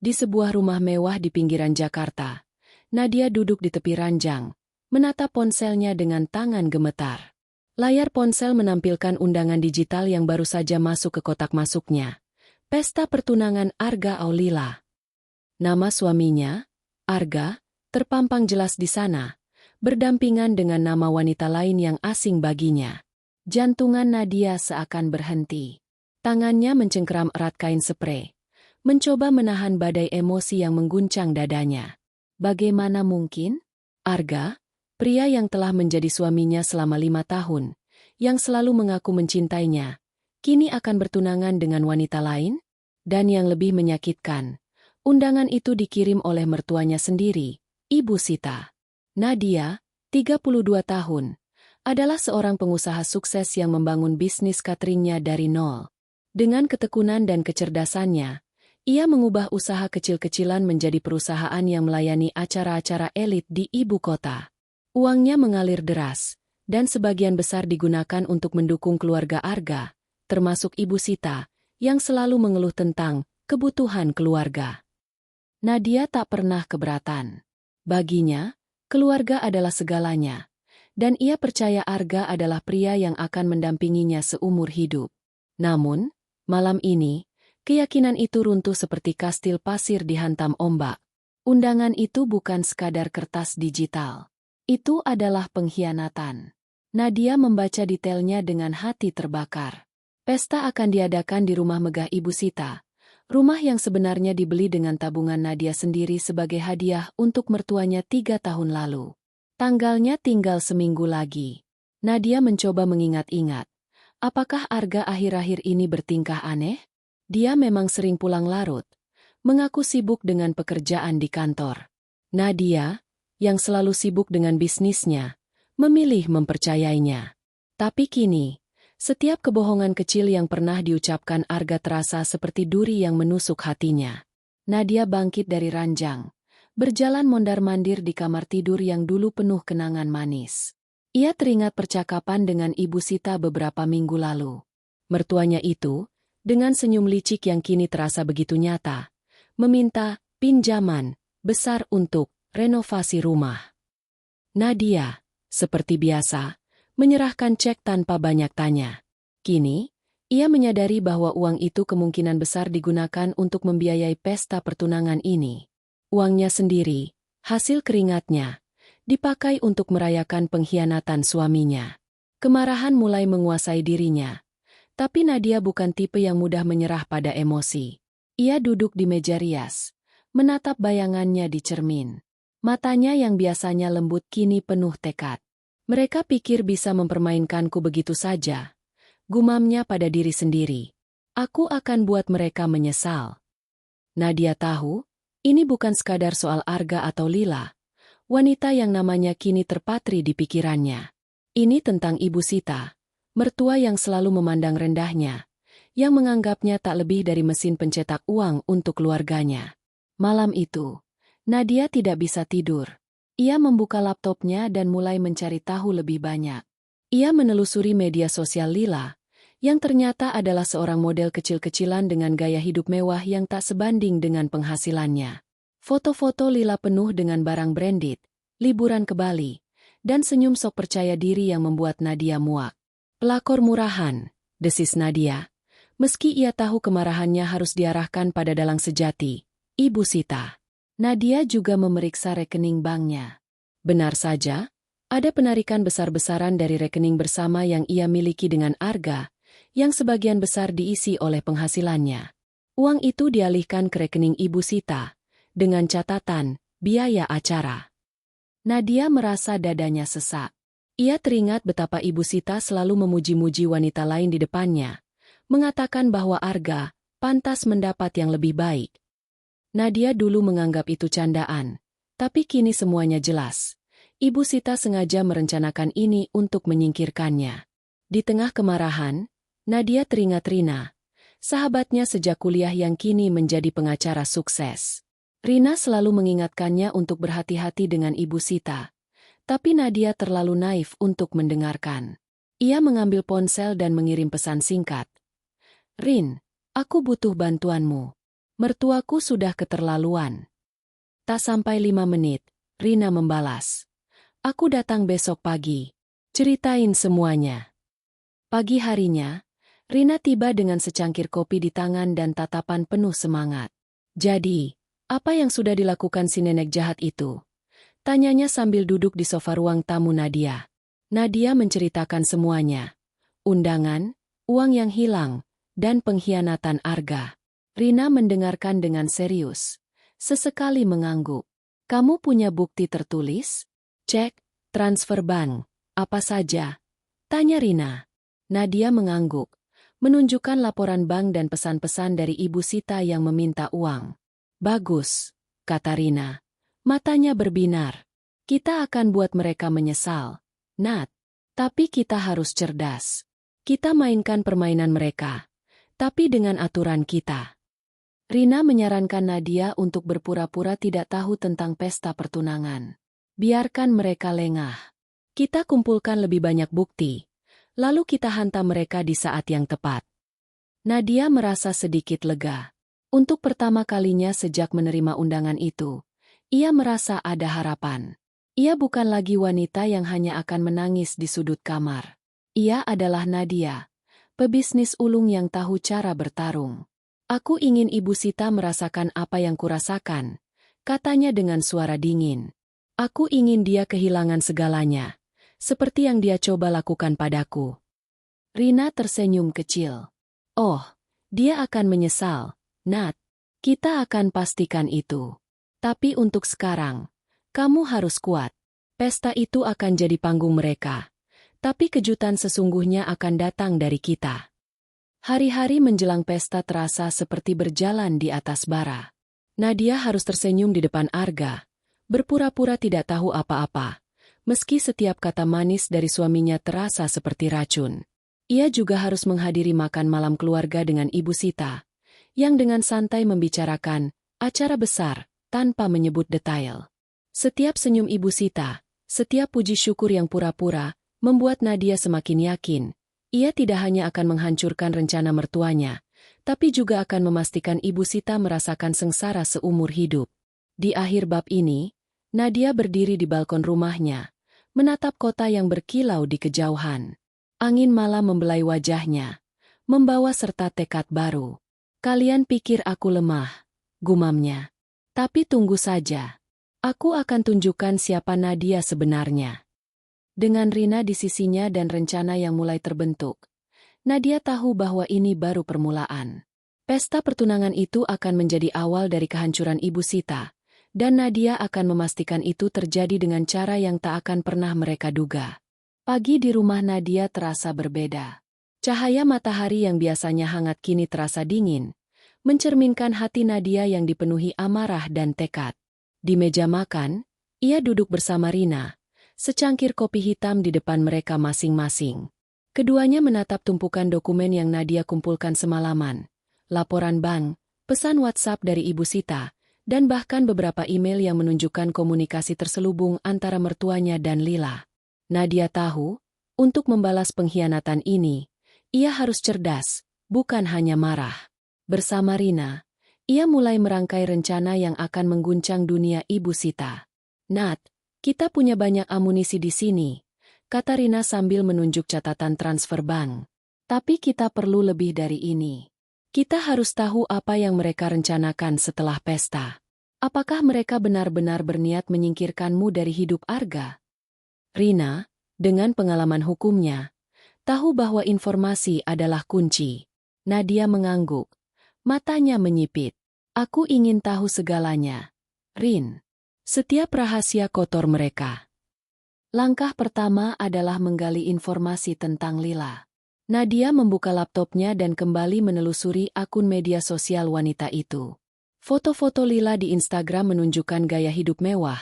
Di sebuah rumah mewah di pinggiran Jakarta, Nadia duduk di tepi ranjang, menatap ponselnya dengan tangan gemetar. Layar ponsel menampilkan undangan digital yang baru saja masuk ke kotak masuknya. Pesta pertunangan Arga Aulila. Nama suaminya, Arga, terpampang jelas di sana, berdampingan dengan nama wanita lain yang asing baginya. Jantungan Nadia seakan berhenti. Tangannya mencengkeram erat kain sprei, mencoba menahan badai emosi yang mengguncang dadanya. Bagaimana mungkin? Arga, pria yang telah menjadi suaminya selama 5 tahun, yang selalu mengaku mencintainya, kini akan bertunangan dengan wanita lain? Dan yang lebih menyakitkan, undangan itu dikirim oleh mertuanya sendiri, Ibu Sita. Nadia, 32 tahun, adalah seorang pengusaha sukses yang membangun bisnis cateringnya dari nol. Dengan ketekunan dan kecerdasannya, ia mengubah usaha kecil-kecilan menjadi perusahaan yang melayani acara-acara elit di ibu kota. Uangnya mengalir deras, dan sebagian besar digunakan untuk mendukung keluarga Arga, termasuk Ibu Sita, yang selalu mengeluh tentang kebutuhan keluarga. Nadia tak pernah keberatan. Baginya, keluarga adalah segalanya, dan ia percaya Arga adalah pria yang akan mendampinginya seumur hidup. Namun, malam ini, keyakinan itu runtuh seperti kastil pasir dihantam ombak. Undangan itu bukan sekadar kertas digital. Itu adalah pengkhianatan. Nadia membaca detailnya dengan hati terbakar. Pesta akan diadakan di rumah megah Ibu Sita, rumah yang sebenarnya dibeli dengan tabungan Nadia sendiri sebagai hadiah untuk mertuanya 3 tahun lalu. Tanggalnya tinggal seminggu lagi. Nadia mencoba mengingat-ingat. Apakah Arga akhir-akhir ini bertingkah aneh? Dia memang sering pulang larut, mengaku sibuk dengan pekerjaan di kantor. Nadia, yang selalu sibuk dengan bisnisnya, memilih mempercayainya. Tapi kini, setiap kebohongan kecil yang pernah diucapkan Arga terasa seperti duri yang menusuk hatinya. Nadia bangkit dari ranjang, berjalan mondar-mandir di kamar tidur yang dulu penuh kenangan manis. Ia teringat percakapan dengan Ibu Sita beberapa minggu lalu. Mertuanya itu, dengan senyum licik yang kini terasa begitu nyata, meminta pinjaman besar untuk renovasi rumah. Nadia, seperti biasa, menyerahkan cek tanpa banyak tanya. Kini, ia menyadari bahwa uang itu kemungkinan besar digunakan untuk membiayai pesta pertunangan ini. Uangnya sendiri, hasil keringatnya, dipakai untuk merayakan pengkhianatan suaminya. Kemarahan mulai menguasai dirinya. Tapi Nadia bukan tipe yang mudah menyerah pada emosi. Ia duduk di meja rias, menatap bayangannya di cermin. Matanya yang biasanya lembut kini penuh tekad. Mereka pikir bisa mempermainkanku begitu saja. Gumamnya pada diri sendiri. Aku akan buat mereka menyesal. Nadia tahu, ini bukan sekadar soal Arga atau Lila. Wanita yang namanya kini terpatri di pikirannya. Ini tentang Ibu Sita, mertua yang selalu memandang rendahnya, yang menganggapnya tak lebih dari mesin pencetak uang untuk keluarganya. Malam itu, Nadia tidak bisa tidur. Ia membuka laptopnya dan mulai mencari tahu lebih banyak. Ia menelusuri media sosial Lila, yang ternyata adalah seorang model kecil-kecilan dengan gaya hidup mewah yang tak sebanding dengan penghasilannya. Foto-foto Lila penuh dengan barang branded, liburan ke Bali, dan senyum sok percaya diri yang membuat Nadia muak. Pelakor murahan, desis Nadia. Meski ia tahu kemarahannya harus diarahkan pada dalang sejati, Ibu Sita. Nadia juga memeriksa rekening banknya. Benar saja, ada penarikan besar-besaran dari rekening bersama yang ia miliki dengan Arga, yang sebagian besar diisi oleh penghasilannya. Uang itu dialihkan ke rekening Ibu Sita, dengan catatan, biaya acara. Nadia merasa dadanya sesak. Ia teringat betapa Ibu Sita selalu memuji-muji wanita lain di depannya, mengatakan bahwa Arga pantas mendapat yang lebih baik. Nadia dulu menganggap itu candaan, tapi kini semuanya jelas. Ibu Sita sengaja merencanakan ini untuk menyingkirkannya. Di tengah kemarahan, Nadia teringat Rina, sahabatnya sejak kuliah yang kini menjadi pengacara sukses. Rina selalu mengingatkannya untuk berhati-hati dengan Ibu Sita. Tapi Nadia terlalu naif untuk mendengarkan. Ia mengambil ponsel dan mengirim pesan singkat. "Rin, aku butuh bantuanmu. Mertuaku sudah keterlaluan. Tak sampai 5 menit, Rina membalas. Aku datang besok pagi. Ceritain semuanya. Pagi harinya, Rina tiba dengan secangkir kopi di tangan dan tatapan penuh semangat. Jadi, apa yang sudah dilakukan si nenek jahat itu? Tanyanya sambil duduk di sofa ruang tamu Nadia. Nadia menceritakan semuanya. Undangan, uang yang hilang, dan pengkhianatan Arga. Rina mendengarkan dengan serius. Sesekali mengangguk. Kamu punya bukti tertulis? Cek, transfer bank, apa saja? Tanya Rina. Nadia mengangguk, menunjukkan laporan bank dan pesan-pesan dari Ibu Sita yang meminta uang. Bagus, kata Rina. Matanya berbinar. Kita akan buat mereka menyesal. Nat, tapi kita harus cerdas. Kita mainkan permainan mereka, tapi dengan aturan kita. Rina menyarankan Nadia untuk berpura-pura tidak tahu tentang pesta pertunangan. Biarkan mereka lengah. Kita kumpulkan lebih banyak bukti, lalu kita hantam mereka di saat yang tepat. Nadia merasa sedikit lega. Untuk pertama kalinya sejak menerima undangan itu, ia merasa ada harapan. Ia bukan lagi wanita yang hanya akan menangis di sudut kamar. Ia adalah Nadia, pebisnis ulung yang tahu cara bertarung. Aku ingin Ibu Sita merasakan apa yang kurasakan, katanya dengan suara dingin. Aku ingin dia kehilangan segalanya, seperti yang dia coba lakukan padaku. Rina tersenyum kecil. Oh, dia akan menyesal, Nat. Kita akan pastikan itu. Tapi untuk sekarang, kamu harus kuat. Pesta itu akan jadi panggung mereka. Tapi kejutan sesungguhnya akan datang dari kita. Hari-hari menjelang pesta terasa seperti berjalan di atas bara. Nadia harus tersenyum di depan Arga, berpura-pura tidak tahu apa-apa, meski setiap kata manis dari suaminya terasa seperti racun. Ia juga harus menghadiri makan malam keluarga dengan Ibu Sita, yang dengan santai membicarakan acara besar, tanpa menyebut detail. Setiap senyum Ibu Sita, setiap puji syukur yang pura-pura, membuat Nadia semakin yakin, ia tidak hanya akan menghancurkan rencana mertuanya, tapi juga akan memastikan Ibu Sita merasakan sengsara seumur hidup. Di akhir bab ini, Nadia berdiri di balkon rumahnya, menatap kota yang berkilau di kejauhan. Angin malam membelai wajahnya, membawa serta tekad baru. Kalian pikir aku lemah, gumamnya. Tapi tunggu saja. Aku akan tunjukkan siapa Nadia sebenarnya. Dengan Rina di sisinya dan rencana yang mulai terbentuk, Nadia tahu bahwa ini baru permulaan. Pesta pertunangan itu akan menjadi awal dari kehancuran Ibu Sita, dan Nadia akan memastikan itu terjadi dengan cara yang tak akan pernah mereka duga. Pagi di rumah Nadia terasa berbeda. Cahaya matahari yang biasanya hangat kini terasa dingin, mencerminkan hati Nadia yang dipenuhi amarah dan tekad. Di meja makan, ia duduk bersama Rina, secangkir kopi hitam di depan mereka masing-masing. Keduanya menatap tumpukan dokumen yang Nadia kumpulkan semalaman, laporan bank, pesan WhatsApp dari Ibu Sita, dan bahkan beberapa email yang menunjukkan komunikasi terselubung antara mertuanya dan Lila. Nadia tahu, untuk membalas pengkhianatan ini, ia harus cerdas, bukan hanya marah. Bersama Rina, ia mulai merangkai rencana yang akan mengguncang dunia Ibu Sita. Nat, kita punya banyak amunisi di sini, kata Rina sambil menunjuk catatan transfer bank. Tapi kita perlu lebih dari ini. Kita harus tahu apa yang mereka rencanakan setelah pesta. Apakah mereka benar-benar berniat menyingkirkanmu dari hidup Arga? Rina, dengan pengalaman hukumnya, tahu bahwa informasi adalah kunci. Nadia mengangguk. Matanya menyipit. Aku ingin tahu segalanya. Rin, setiap rahasia kotor mereka. Langkah pertama adalah menggali informasi tentang Lila. Nadia membuka laptopnya dan kembali menelusuri akun media sosial wanita itu. Foto-foto Lila di Instagram menunjukkan gaya hidup mewah,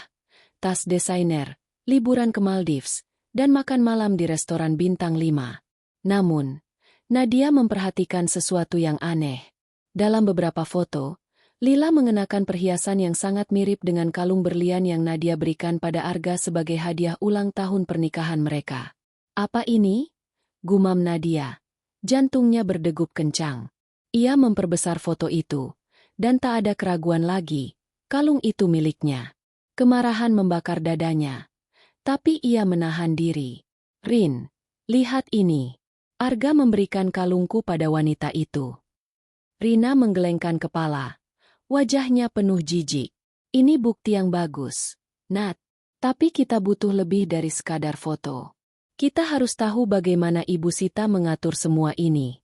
tas desainer, liburan ke Maldives, dan makan malam di restoran bintang 5. Namun, Nadia memperhatikan sesuatu yang aneh. Dalam beberapa foto, Lila mengenakan perhiasan yang sangat mirip dengan kalung berlian yang Nadia berikan pada Arga sebagai hadiah ulang tahun pernikahan mereka. Apa ini? Gumam Nadia. Jantungnya berdegup kencang. Ia memperbesar foto itu, dan tak ada keraguan lagi, kalung itu miliknya. Kemarahan membakar dadanya. Tapi ia menahan diri. Rin, lihat ini. Arga memberikan kalungku pada wanita itu. Rina menggelengkan kepala. Wajahnya penuh jijik. Ini bukti yang bagus, Nat. Tapi kita butuh lebih dari sekadar foto. Kita harus tahu bagaimana Ibu Sita mengatur semua ini.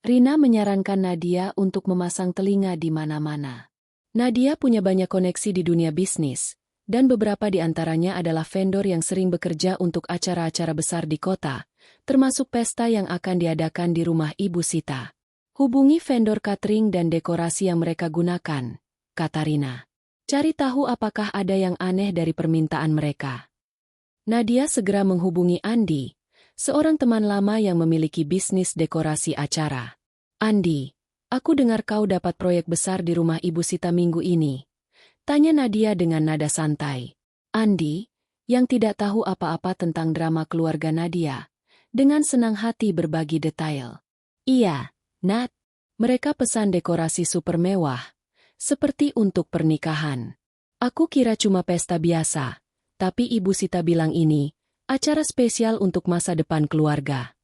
Rina menyarankan Nadia untuk memasang telinga di mana-mana. Nadia punya banyak koneksi di dunia bisnis, dan beberapa di antaranya adalah vendor yang sering bekerja untuk acara-acara besar di kota, termasuk pesta yang akan diadakan di rumah Ibu Sita. Hubungi vendor catering dan dekorasi yang mereka gunakan, kata Rina. Cari tahu apakah ada yang aneh dari permintaan mereka. Nadia segera menghubungi Andi, seorang teman lama yang memiliki bisnis dekorasi acara. Andi, aku dengar kau dapat proyek besar di rumah Ibu Sita minggu ini. Tanya Nadia dengan nada santai. Andi, yang tidak tahu apa-apa tentang drama keluarga Nadia, dengan senang hati berbagi detail. Iya, Nat, mereka pesan dekorasi super mewah, seperti untuk pernikahan. Aku kira cuma pesta biasa, tapi Ibu Sita bilang ini acara spesial untuk masa depan keluarga.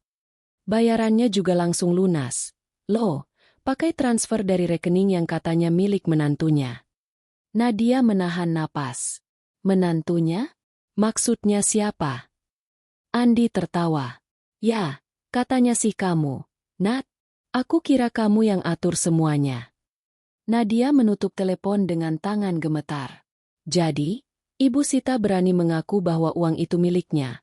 Bayarannya juga langsung lunas. Loh, pakai transfer dari rekening yang katanya milik menantunya. Nadia menahan napas. Menantunya? Maksudnya siapa? Andi tertawa. Ya, katanya sih kamu, Nat. Aku kira kamu yang atur semuanya. Nadia menutup telepon dengan tangan gemetar. Jadi, Ibu Sita berani mengaku bahwa uang itu miliknya,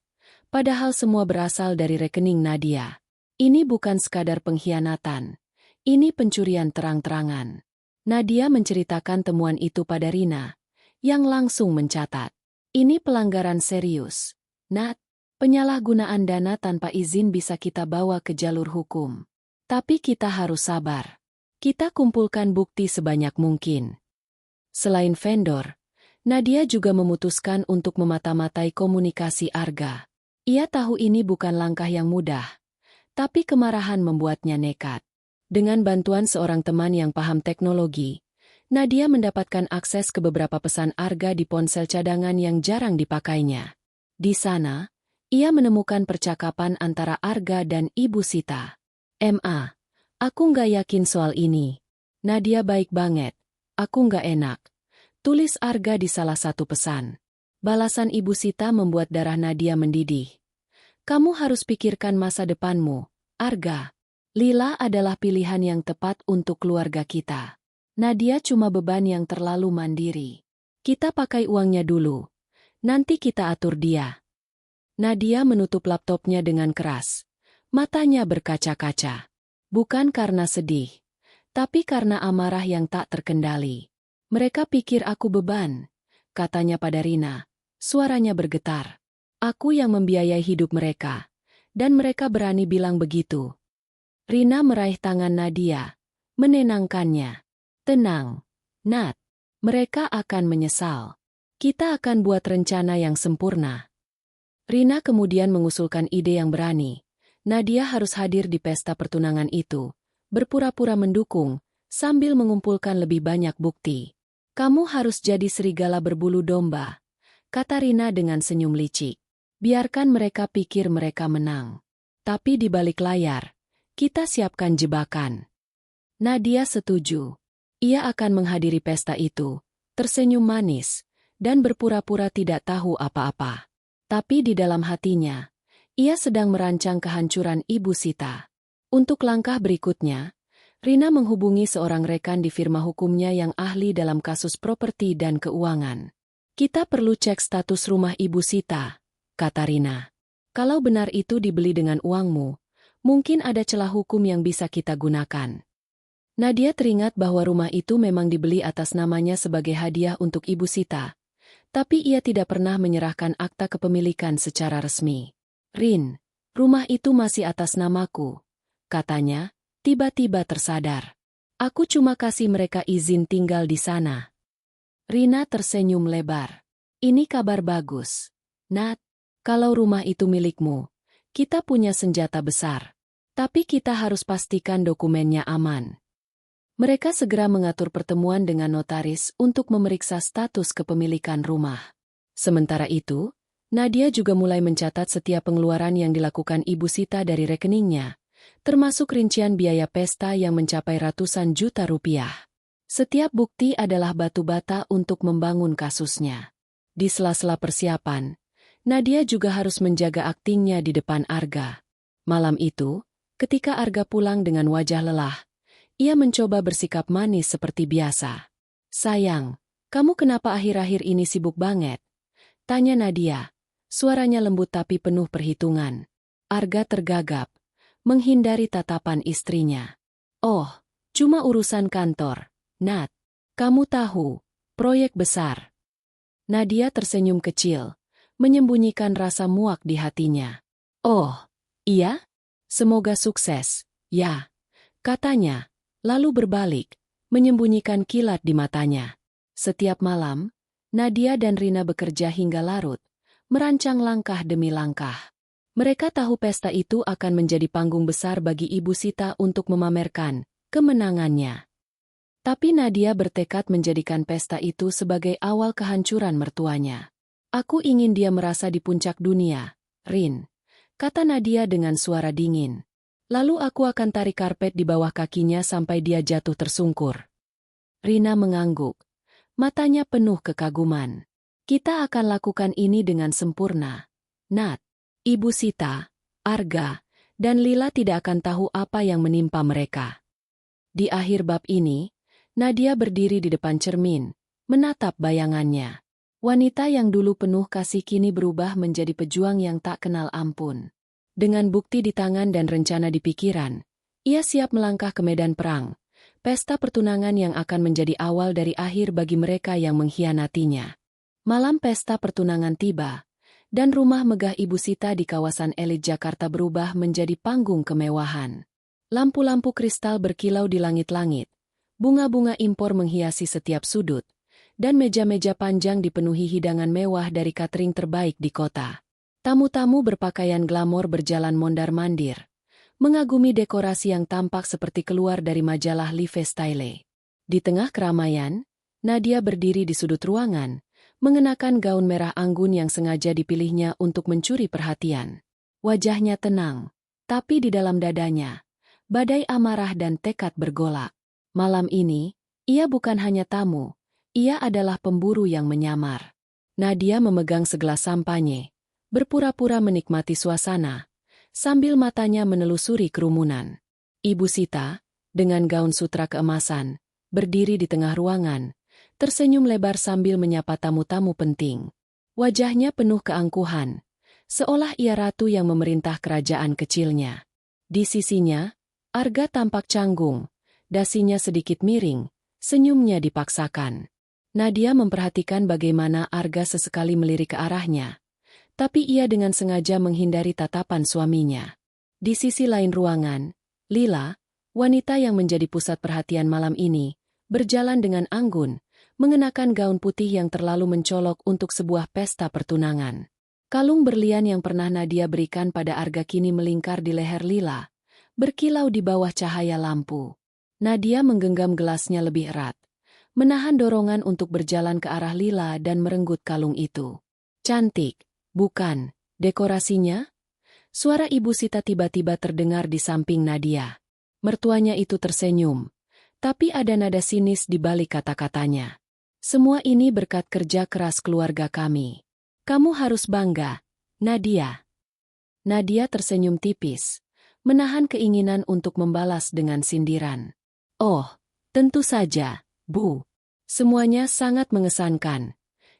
padahal semua berasal dari rekening Nadia. Ini bukan sekadar pengkhianatan. Ini pencurian terang-terangan. Nadia menceritakan temuan itu pada Rina, yang langsung mencatat. Ini pelanggaran serius. Nat, penyalahgunaan dana tanpa izin bisa kita bawa ke jalur hukum. Tapi kita harus sabar. Kita kumpulkan bukti sebanyak mungkin. Selain vendor, Nadia juga memutuskan untuk memata-matai komunikasi Arga. Ia tahu ini bukan langkah yang mudah, tapi kemarahan membuatnya nekat. Dengan bantuan seorang teman yang paham teknologi, Nadia mendapatkan akses ke beberapa pesan Arga di ponsel cadangan yang jarang dipakainya. Di sana, ia menemukan percakapan antara Arga dan Ibu Sita. Aku nggak yakin soal ini. Nadia baik banget. Aku nggak enak. Tulis Arga di salah satu pesan. Balasan Ibu Sita membuat darah Nadia mendidih. Kamu harus pikirkan masa depanmu, Arga. Lila adalah pilihan yang tepat untuk keluarga kita. Nadia cuma beban yang terlalu mandiri. Kita pakai uangnya dulu. Nanti kita atur dia. Nadia menutup laptopnya dengan keras. Matanya berkaca-kaca. Bukan karena sedih, tapi karena amarah yang tak terkendali. Mereka pikir aku beban, katanya pada Rina. Suaranya bergetar. Aku yang membiayai hidup mereka, dan mereka berani bilang begitu. Rina meraih tangan Nadia, menenangkannya. Tenang, Nat. Mereka akan menyesal. Kita akan buat rencana yang sempurna. Rina kemudian mengusulkan ide yang berani. Nadia harus hadir di pesta pertunangan itu, berpura-pura mendukung, sambil mengumpulkan lebih banyak bukti. Kamu harus jadi serigala berbulu domba, kata Rina dengan senyum licik. Biarkan mereka pikir mereka menang. Tapi di balik layar, kita siapkan jebakan. Nadia setuju. Ia akan menghadiri pesta itu, tersenyum manis, dan berpura-pura tidak tahu apa-apa. Tapi di dalam hatinya, ia sedang merancang kehancuran Ibu Sita. Untuk langkah berikutnya, Rina menghubungi seorang rekan di firma hukumnya yang ahli dalam kasus properti dan keuangan. Kita perlu cek status rumah Ibu Sita, kata Rina. Kalau benar itu dibeli dengan uangmu, mungkin ada celah hukum yang bisa kita gunakan. Nadia teringat bahwa rumah itu memang dibeli atas namanya sebagai hadiah untuk Ibu Sita, tapi ia tidak pernah menyerahkan akta kepemilikan secara resmi. Rin, rumah itu masih atas namaku, katanya, tiba-tiba tersadar. Aku cuma kasih mereka izin tinggal di sana. Rina tersenyum lebar. Ini kabar bagus. Nat, kalau rumah itu milikmu, kita punya senjata besar. Tapi kita harus pastikan dokumennya aman. Mereka segera mengatur pertemuan dengan notaris untuk memeriksa status kepemilikan rumah. Sementara itu, Nadia juga mulai mencatat setiap pengeluaran yang dilakukan Ibu Sita dari rekeningnya, termasuk rincian biaya pesta yang mencapai ratusan juta rupiah. Setiap bukti adalah batu bata untuk membangun kasusnya. Di sela-sela persiapan, Nadia juga harus menjaga aktingnya di depan Arga. Malam itu, ketika Arga pulang dengan wajah lelah, ia mencoba bersikap manis seperti biasa. "Sayang, kamu kenapa akhir-akhir ini sibuk banget?" tanya Nadia. Suaranya lembut tapi penuh perhitungan. Arga tergagap, menghindari tatapan istrinya. "Oh, cuma urusan kantor, Nat. Kamu tahu, proyek besar." Nadia tersenyum kecil, menyembunyikan rasa muak di hatinya. "Oh, iya? Semoga sukses, ya," katanya, lalu berbalik, menyembunyikan kilat di matanya. Setiap malam, Nadia dan Rina bekerja hingga larut, merancang langkah demi langkah. Mereka tahu pesta itu akan menjadi panggung besar bagi Ibu Sita untuk memamerkan kemenangannya. Tapi Nadia bertekad menjadikan pesta itu sebagai awal kehancuran mertuanya. "Aku ingin dia merasa di puncak dunia, Rin," kata Nadia dengan suara dingin. "Lalu aku akan tarik karpet di bawah kakinya sampai dia jatuh tersungkur." Rina mengangguk, matanya penuh kekaguman. "Kita akan lakukan ini dengan sempurna, Nat. Ibu Sita, Arga, dan Lila tidak akan tahu apa yang menimpa mereka." Di akhir bab ini, Nadia berdiri di depan cermin, menatap bayangannya. Wanita yang dulu penuh kasih kini berubah menjadi pejuang yang tak kenal ampun. Dengan bukti di tangan dan rencana di pikiran, ia siap melangkah ke medan perang, pesta pertunangan yang akan menjadi awal dari akhir bagi mereka yang mengkhianatinya. Malam pesta pertunangan tiba, dan rumah megah Ibu Sita di kawasan elit Jakarta berubah menjadi panggung kemewahan. Lampu-lampu kristal berkilau di langit-langit, bunga-bunga impor menghiasi setiap sudut, dan meja-meja panjang dipenuhi hidangan mewah dari catering terbaik di kota. Tamu-tamu berpakaian glamor berjalan mondar-mandir, mengagumi dekorasi yang tampak seperti keluar dari majalah Live Style. Di tengah keramaian, Nadia berdiri di sudut ruangan, mengenakan gaun merah anggun yang sengaja dipilihnya untuk mencuri perhatian. Wajahnya tenang, tapi di dalam dadanya, badai amarah dan tekad bergolak. Malam ini, ia bukan hanya tamu, ia adalah pemburu yang menyamar. Nadia memegang segelas sampanye, berpura-pura menikmati suasana, sambil matanya menelusuri kerumunan. Ibu Sita, dengan gaun sutra keemasan, berdiri di tengah ruangan, tersenyum lebar sambil menyapa tamu-tamu penting. Wajahnya penuh keangkuhan, seolah ia ratu yang memerintah kerajaan kecilnya. Di sisinya, Arga tampak canggung, dasinya sedikit miring, senyumnya dipaksakan. Nadia memperhatikan bagaimana Arga sesekali melirik ke arahnya, tapi ia dengan sengaja menghindari tatapan suaminya. Di sisi lain ruangan, Lila, wanita yang menjadi pusat perhatian malam ini, berjalan dengan anggun, mengenakan gaun putih yang terlalu mencolok untuk sebuah pesta pertunangan. Kalung berlian yang pernah Nadia berikan pada Arga kini melingkar di leher Lila, berkilau di bawah cahaya lampu. Nadia menggenggam gelasnya lebih erat, menahan dorongan untuk berjalan ke arah Lila dan merenggut kalung itu. "Cantik, bukan, dekorasinya?" Suara Ibu Sita tiba-tiba terdengar di samping Nadia. Mertuanya itu tersenyum, tapi ada nada sinis di balik kata-katanya. "Semua ini berkat kerja keras keluarga kami. Kamu harus bangga, Nadia." Nadia tersenyum tipis, menahan keinginan untuk membalas dengan sindiran. "Oh, tentu saja, Bu. Semuanya sangat mengesankan,"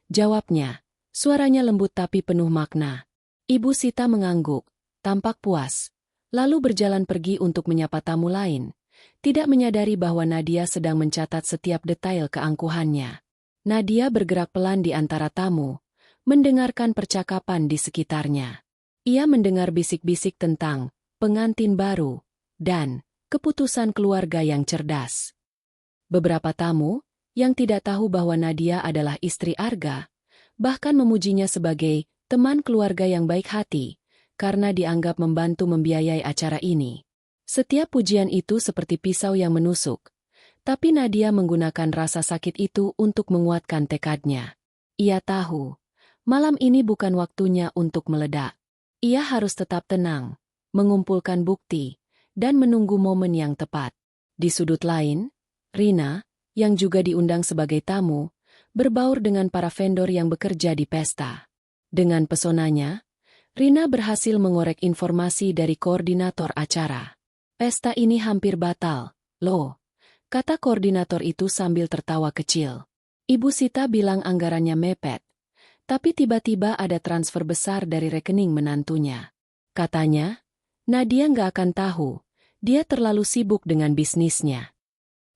jawabnya, suaranya lembut tapi penuh makna. Ibu Sita mengangguk, tampak puas, lalu berjalan pergi untuk menyapa tamu lain, tidak menyadari bahwa Nadia sedang mencatat setiap detail keangkuhannya. Nadia bergerak pelan di antara tamu, mendengarkan percakapan di sekitarnya. Ia mendengar bisik-bisik tentang pengantin baru dan keputusan keluarga yang cerdas. Beberapa tamu, yang tidak tahu bahwa Nadia adalah istri Arga, bahkan memujinya sebagai teman keluarga yang baik hati, karena dianggap membantu membiayai acara ini. Setiap pujian itu seperti pisau yang menusuk, Tapi Nadia menggunakan rasa sakit itu untuk menguatkan tekadnya. Ia tahu, malam ini bukan waktunya untuk meledak. Ia harus tetap tenang, mengumpulkan bukti, dan menunggu momen yang tepat. Di sudut lain, Rina, yang juga diundang sebagai tamu, berbaur dengan para vendor yang bekerja di pesta. Dengan pesonanya, Rina berhasil mengorek informasi dari koordinator acara. Pesta ini hampir batal, loh, kata koordinator itu sambil tertawa kecil. Ibu Sita bilang anggarannya mepet, tapi tiba-tiba ada transfer besar dari rekening menantunya. Katanya, Nadia nggak akan tahu, dia terlalu sibuk dengan bisnisnya.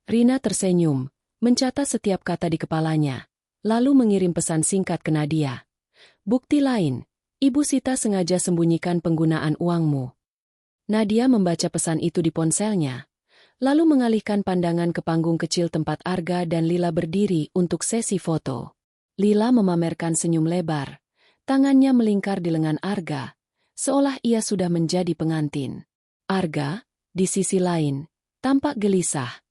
Rina tersenyum, mencatat setiap kata di kepalanya, lalu mengirim pesan singkat ke Nadia. Bukti lain, Ibu Sita sengaja sembunyikan penggunaan uangmu. Nadia membaca pesan itu di ponselnya, lalu mengalihkan pandangan ke panggung kecil tempat Arga dan Lila berdiri untuk sesi foto. Lila memamerkan senyum lebar, tangannya melingkar di lengan Arga, seolah ia sudah menjadi pengantin. Arga, di sisi lain, tampak gelisah,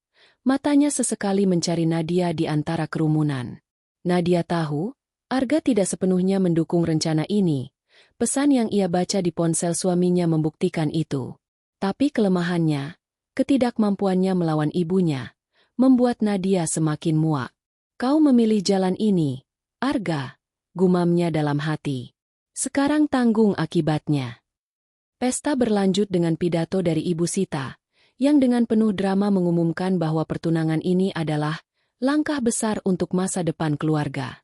matanya sesekali mencari Nadia di antara kerumunan. Nadia tahu, Arga tidak sepenuhnya mendukung rencana ini. Pesan yang ia baca di ponsel suaminya membuktikan itu. Tapi kelemahannya, ketidakmampuannya melawan ibunya, membuat Nadia semakin muak. Kau memilih jalan ini, Arga, gumamnya dalam hati. Sekarang tanggung akibatnya. Pesta berlanjut dengan pidato dari Ibu Sita, yang dengan penuh drama mengumumkan bahwa pertunangan ini adalah langkah besar untuk masa depan keluarga.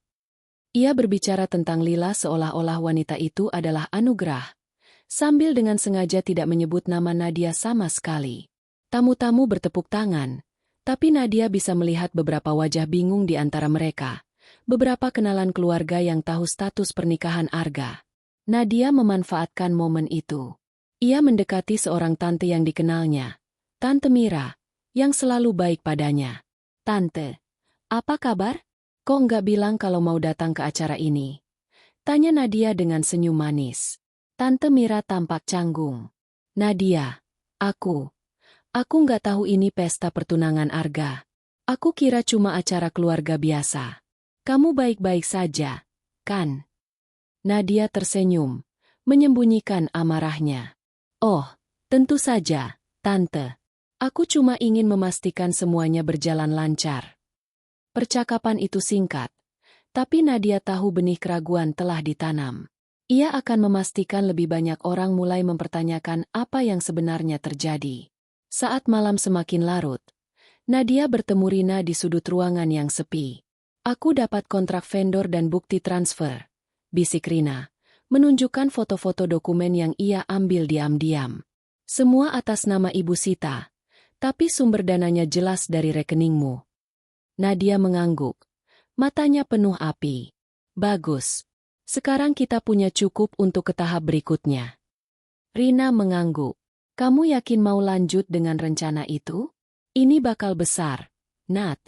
Ia berbicara tentang Lila seolah-olah wanita itu adalah anugerah, sambil dengan sengaja tidak menyebut nama Nadia sama sekali. Tamu-tamu bertepuk tangan, tapi Nadia bisa melihat beberapa wajah bingung di antara mereka, beberapa kenalan keluarga yang tahu status pernikahan Arga. Nadia memanfaatkan momen itu. Ia mendekati seorang tante yang dikenalnya, Tante Mira, yang selalu baik padanya. Tante, apa kabar? Kok nggak bilang kalau mau datang ke acara ini? Tanya Nadia dengan senyum manis. Tante Mira tampak canggung. Nadia, aku nggak tahu ini pesta pertunangan Arga. Aku kira cuma acara keluarga biasa. Kamu baik-baik saja, kan? Nadia tersenyum, menyembunyikan amarahnya. Oh, tentu saja, Tante. Aku cuma ingin memastikan semuanya berjalan lancar. Percakapan itu singkat, tapi Nadia tahu benih keraguan telah ditanam. Ia akan memastikan lebih banyak orang mulai mempertanyakan apa yang sebenarnya terjadi. Saat malam semakin larut, Nadia bertemu Rina di sudut ruangan yang sepi. Aku dapat kontrak vendor dan bukti transfer, bisik Rina, menunjukkan foto-foto dokumen yang ia ambil diam-diam. Semua atas nama Ibu Sita, tapi sumber dananya jelas dari rekeningmu. Nadia mengangguk. Matanya penuh api. Bagus. Sekarang kita punya cukup untuk ke tahap berikutnya. Rina mengangguk. Kamu yakin mau lanjut dengan rencana itu? Ini bakal besar, Nat.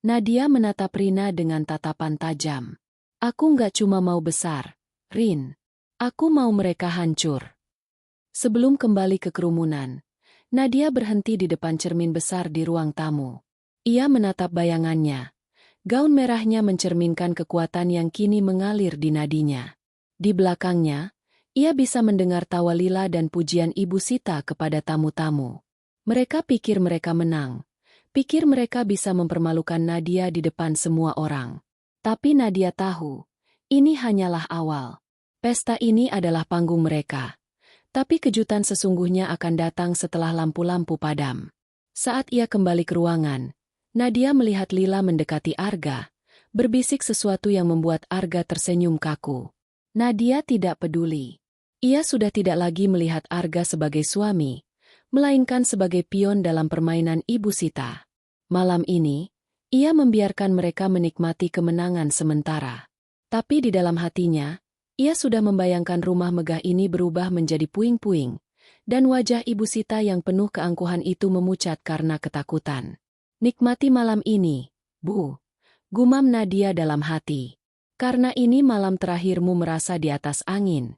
Nadia menatap Rina dengan tatapan tajam. Aku nggak cuma mau besar, Rin. Aku mau mereka hancur. Sebelum kembali ke kerumunan, Nadia berhenti di depan cermin besar di ruang tamu. Ia menatap bayangannya. Gaun merahnya mencerminkan kekuatan yang kini mengalir di nadinya. Di belakangnya, ia bisa mendengar tawa Lila dan pujian Ibu Sita kepada tamu-tamu. Mereka pikir mereka menang. Pikir mereka bisa mempermalukan Nadia di depan semua orang. Tapi Nadia tahu, ini hanyalah awal. Pesta ini adalah panggung mereka. Tapi kejutan sesungguhnya akan datang setelah lampu-lampu padam. Saat ia kembali ke ruangan, Nadia melihat Lila mendekati Arga, berbisik sesuatu yang membuat Arga tersenyum kaku. Nadia tidak peduli. Ia sudah tidak lagi melihat Arga sebagai suami, melainkan sebagai pion dalam permainan Ibu Sita. Malam ini, ia membiarkan mereka menikmati kemenangan sementara. Tapi di dalam hatinya, ia sudah membayangkan rumah megah ini berubah menjadi puing-puing, dan wajah Ibu Sita yang penuh keangkuhan itu memucat karena ketakutan. Nikmati malam ini, Bu, gumam Nadia dalam hati. Karena ini malam terakhirmu merasa di atas angin.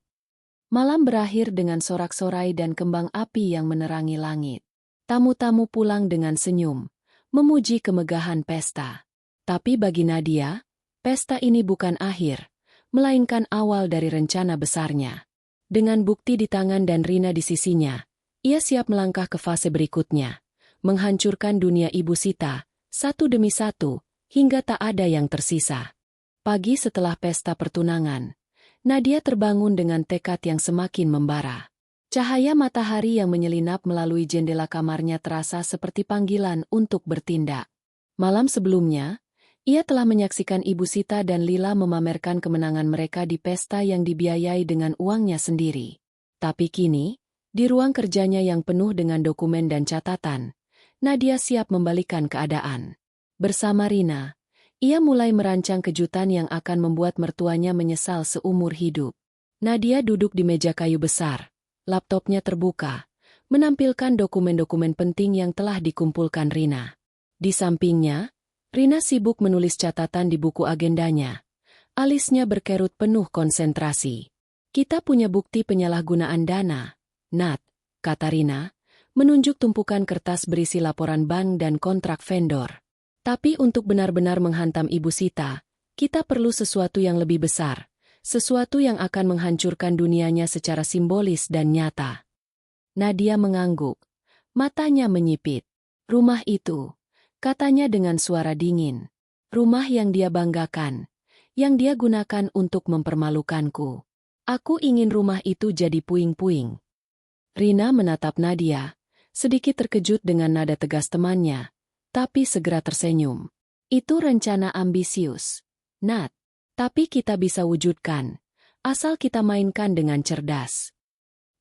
Malam berakhir dengan sorak-sorai dan kembang api yang menerangi langit. Tamu-tamu pulang dengan senyum, memuji kemegahan pesta. Tapi bagi Nadia, pesta ini bukan akhir, melainkan awal dari rencana besarnya. Dengan bukti di tangan dan Rina di sisinya, ia siap melangkah ke fase berikutnya, menghancurkan dunia Ibu Sita, satu demi satu, hingga tak ada yang tersisa. Pagi setelah pesta pertunangan, Nadia terbangun dengan tekad yang semakin membara. Cahaya matahari yang menyelinap melalui jendela kamarnya terasa seperti panggilan untuk bertindak. Malam sebelumnya, ia telah menyaksikan Ibu Sita dan Lila memamerkan kemenangan mereka di pesta yang dibiayai dengan uangnya sendiri. Tapi kini, di ruang kerjanya yang penuh dengan dokumen dan catatan, Nadia siap membalikan keadaan. Bersama Rina, ia mulai merancang kejutan yang akan membuat mertuanya menyesal seumur hidup. Nadia duduk di meja kayu besar, laptopnya terbuka, menampilkan dokumen-dokumen penting yang telah dikumpulkan Rina. Di sampingnya, Rina sibuk menulis catatan di buku agendanya. Alisnya berkerut penuh konsentrasi. Kita punya bukti penyalahgunaan dana, Nat, kata Rina, menunjuk tumpukan kertas berisi laporan bank dan kontrak vendor. Tapi untuk benar-benar menghantam Ibu Sita, kita perlu sesuatu yang lebih besar, sesuatu yang akan menghancurkan dunianya secara simbolis dan nyata. Nadia mengangguk, matanya menyipit. Rumah itu, katanya dengan suara dingin. Rumah yang dia banggakan, yang dia gunakan untuk mempermalukanku. Aku ingin rumah itu jadi puing-puing. Rina menatap Nadia, sedikit terkejut dengan nada tegas temannya, tapi segera tersenyum. Itu rencana ambisius, Nat. Tapi kita bisa wujudkan, asal kita mainkan dengan cerdas.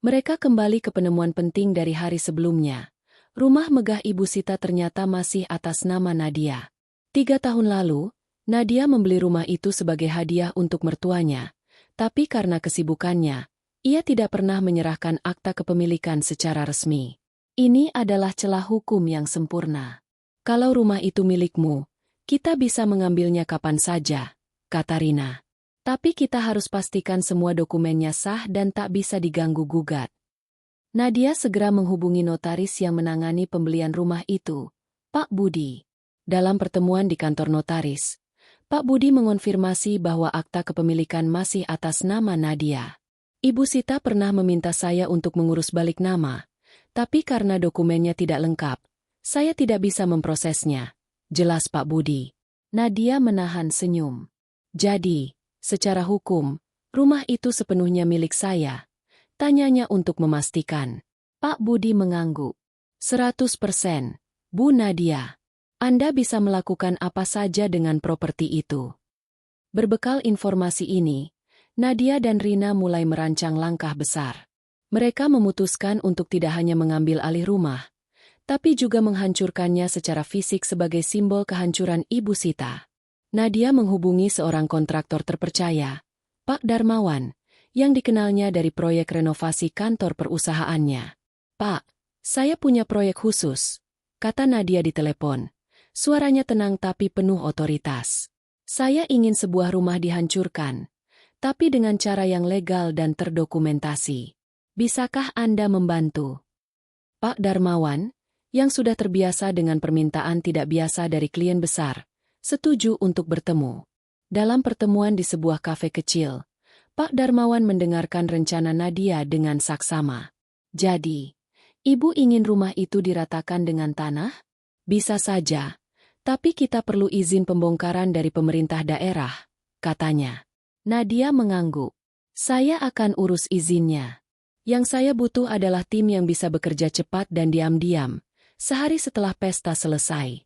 Mereka kembali ke penemuan penting dari hari sebelumnya. Rumah megah Ibu Sita ternyata masih atas nama Nadia. 3 tahun lalu, Nadia membeli rumah itu sebagai hadiah untuk mertuanya. Tapi karena kesibukannya, ia tidak pernah menyerahkan akta kepemilikan secara resmi. Ini adalah celah hukum yang sempurna. Kalau rumah itu milikmu, kita bisa mengambilnya kapan saja, kata Rina. Tapi kita harus pastikan semua dokumennya sah dan tak bisa diganggu-gugat. Nadia segera menghubungi notaris yang menangani pembelian rumah itu, Pak Budi. Dalam pertemuan di kantor notaris, Pak Budi mengonfirmasi bahwa akta kepemilikan masih atas nama Nadia. Ibu Sita pernah meminta saya untuk mengurus balik nama, tapi karena dokumennya tidak lengkap, saya tidak bisa memprosesnya, jelas Pak Budi. Nadia menahan senyum. Jadi, secara hukum, rumah itu sepenuhnya milik saya. Tanyanya untuk memastikan. Pak Budi mengangguk. 100%, Bu Nadia. Anda bisa melakukan apa saja dengan properti itu. Berbekal informasi ini, Nadia dan Rina mulai merancang langkah besar. Mereka memutuskan untuk tidak hanya mengambil alih rumah, tapi juga menghancurkannya secara fisik sebagai simbol kehancuran Ibu Sita. Nadia menghubungi seorang kontraktor terpercaya, Pak Darmawan, yang dikenalnya dari proyek renovasi kantor perusahaannya. Pak, saya punya proyek khusus, kata Nadia di telepon. Suaranya tenang tapi penuh otoritas. Saya ingin sebuah rumah dihancurkan, tapi dengan cara yang legal dan terdokumentasi. Bisakah Anda membantu? Pak Darmawan, yang sudah terbiasa dengan permintaan tidak biasa dari klien besar, setuju untuk bertemu. Dalam pertemuan di sebuah kafe kecil, Pak Darmawan mendengarkan rencana Nadia dengan saksama. Jadi, Ibu ingin rumah itu diratakan dengan tanah? Bisa saja, tapi kita perlu izin pembongkaran dari pemerintah daerah, katanya. Nadia mengangguk. Saya akan urus izinnya. Yang saya butuh adalah tim yang bisa bekerja cepat dan diam-diam, sehari setelah pesta selesai.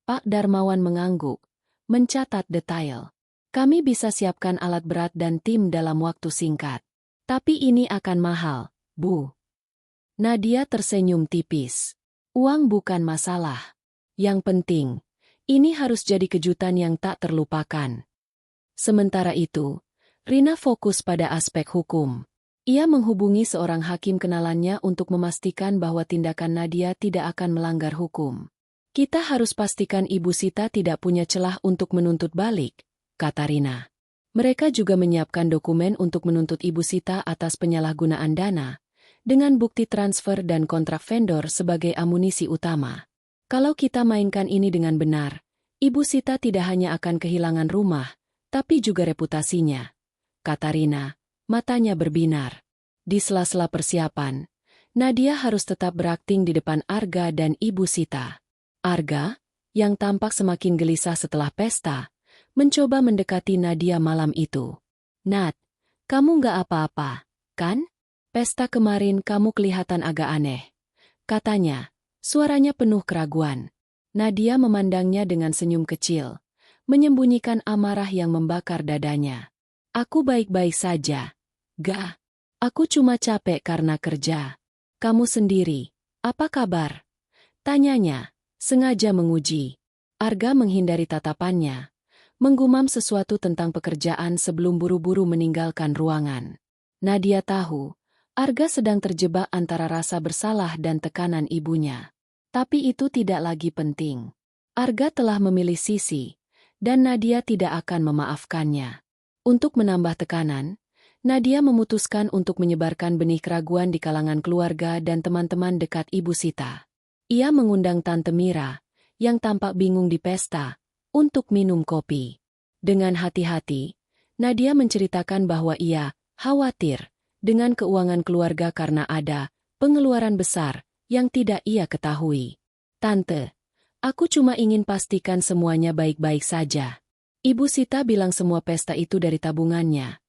Pak Darmawan mengangguk, mencatat detail. Kami bisa siapkan alat berat dan tim dalam waktu singkat. Tapi ini akan mahal, Bu. Nadia tersenyum tipis. Uang bukan masalah. Yang penting, ini harus jadi kejutan yang tak terlupakan. Sementara itu, Rina fokus pada aspek hukum. Ia menghubungi seorang hakim kenalannya untuk memastikan bahwa tindakan Nadia tidak akan melanggar hukum. Kita harus pastikan Ibu Sita tidak punya celah untuk menuntut balik, kata Rina. Mereka juga menyiapkan dokumen untuk menuntut Ibu Sita atas penyalahgunaan dana, dengan bukti transfer dan kontrak vendor sebagai amunisi utama. Kalau kita mainkan ini dengan benar, Ibu Sita tidak hanya akan kehilangan rumah, tapi juga reputasinya, kata Rina, matanya berbinar. Di sela-sela persiapan, Nadia harus tetap berakting di depan Arga dan Ibu Sita. Arga, yang tampak semakin gelisah setelah pesta, mencoba mendekati Nadia malam itu. Nat, kamu nggak apa-apa, kan? Pesta kemarin kamu kelihatan agak aneh, katanya, suaranya penuh keraguan. Nadia memandangnya dengan senyum kecil, menyembunyikan amarah yang membakar dadanya. Aku baik-baik saja. Gak. Aku cuma capek karena kerja. Kamu sendiri, apa kabar? Tanyanya, sengaja menguji. Arga menghindari tatapannya, menggumam sesuatu tentang pekerjaan sebelum buru-buru meninggalkan ruangan. Nadia tahu, Arga sedang terjebak antara rasa bersalah dan tekanan ibunya. Tapi itu tidak lagi penting. Arga telah memilih sisi, dan Nadia tidak akan memaafkannya. Untuk menambah tekanan, Nadia memutuskan untuk menyebarkan benih keraguan di kalangan keluarga dan teman-teman dekat Ibu Sita. Ia mengundang Tante Mira, yang tampak bingung di pesta, untuk minum kopi. Dengan hati-hati, Nadia menceritakan bahwa ia khawatir dengan keuangan keluarga karena ada pengeluaran besar yang tidak ia ketahui. Tante, aku cuma ingin pastikan semuanya baik-baik saja. Ibu Sita bilang semua pesta itu dari tabungannya,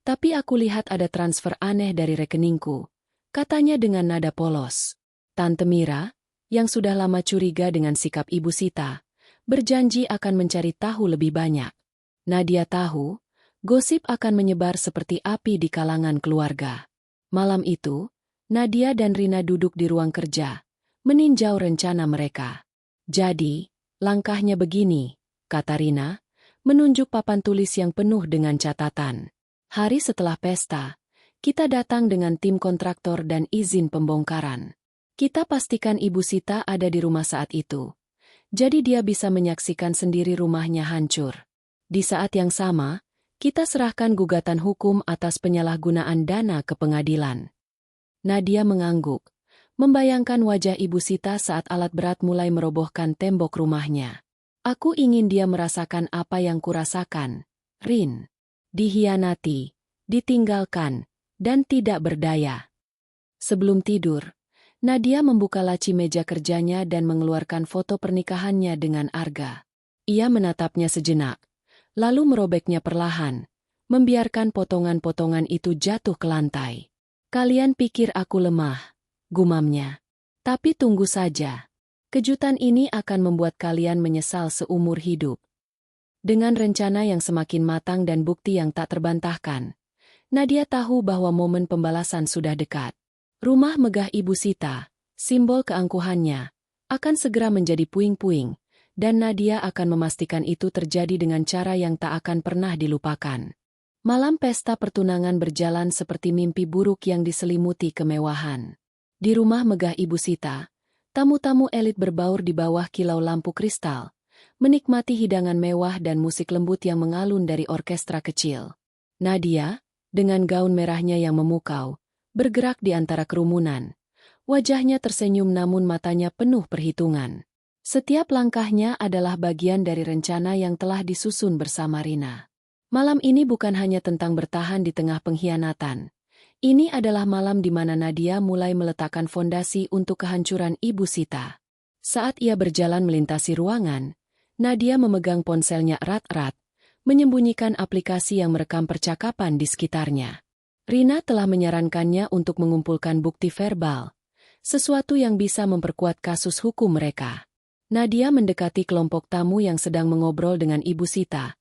tapi aku lihat ada transfer aneh dari rekeningku, katanya dengan nada polos. Tante Mira, yang sudah lama curiga dengan sikap Ibu Sita, berjanji akan mencari tahu lebih banyak. Nadia tahu, gosip akan menyebar seperti api di kalangan keluarga. Malam itu, Nadia dan Rina duduk di ruang kerja, meninjau rencana mereka. Jadi, langkahnya begini, kata Rina, menunjuk papan tulis yang penuh dengan catatan. Hari setelah pesta, kita datang dengan tim kontraktor dan izin pembongkaran. Kita pastikan Ibu Sita ada di rumah saat itu. Jadi dia bisa menyaksikan sendiri rumahnya hancur. Di saat yang sama, kita serahkan gugatan hukum atas penyalahgunaan dana ke pengadilan. Nadia mengangguk, membayangkan wajah Ibu Sita saat alat berat mulai merobohkan tembok rumahnya. Aku ingin dia merasakan apa yang kurasakan, Rin. Dihianati, ditinggalkan, dan tidak berdaya. Sebelum tidur, Nadia membuka laci meja kerjanya dan mengeluarkan foto pernikahannya dengan Arga. Ia menatapnya sejenak, lalu merobeknya perlahan, membiarkan potongan-potongan itu jatuh ke lantai. Kalian pikir aku lemah, gumamnya. Tapi tunggu saja. Kejutan ini akan membuat kalian menyesal seumur hidup. Dengan rencana yang semakin matang dan bukti yang tak terbantahkan, Nadia tahu bahwa momen pembalasan sudah dekat. Rumah megah Ibu Sita, simbol keangkuhannya, akan segera menjadi puing-puing, dan Nadia akan memastikan itu terjadi dengan cara yang tak akan pernah dilupakan. Malam pesta pertunangan berjalan seperti mimpi buruk yang diselimuti kemewahan. Di rumah megah Ibu Sita, tamu-tamu elit berbaur di bawah kilau lampu kristal, menikmati hidangan mewah dan musik lembut yang mengalun dari orkestra kecil. Nadia, dengan gaun merahnya yang memukau, bergerak di antara kerumunan. Wajahnya tersenyum namun matanya penuh perhitungan. Setiap langkahnya adalah bagian dari rencana yang telah disusun bersama Rina. Malam ini bukan hanya tentang bertahan di tengah pengkhianatan. Ini adalah malam di mana Nadia mulai meletakkan fondasi untuk kehancuran Ibu Sita. Saat ia berjalan melintasi ruangan, Nadia memegang ponselnya erat-erat, menyembunyikan aplikasi yang merekam percakapan di sekitarnya. Rina telah menyarankannya untuk mengumpulkan bukti verbal, sesuatu yang bisa memperkuat kasus hukum mereka. Nadia mendekati kelompok tamu yang sedang mengobrol dengan Ibu Sita,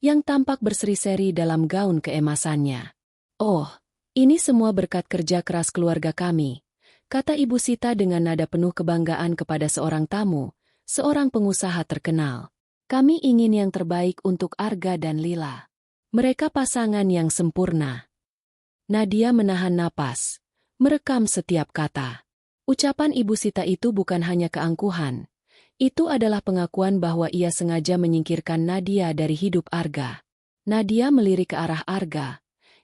yang tampak berseri-seri dalam gaun keemasannya. Oh, ini semua berkat kerja keras keluarga kami, kata Ibu Sita dengan nada penuh kebanggaan kepada seorang tamu, seorang pengusaha terkenal. Kami ingin yang terbaik untuk Arga dan Lila. Mereka pasangan yang sempurna. Nadia menahan napas, merekam setiap kata. Ucapan Ibu Sita itu bukan hanya keangkuhan. Itu adalah pengakuan bahwa ia sengaja menyingkirkan Nadia dari hidup Arga. Nadia melirik ke arah Arga,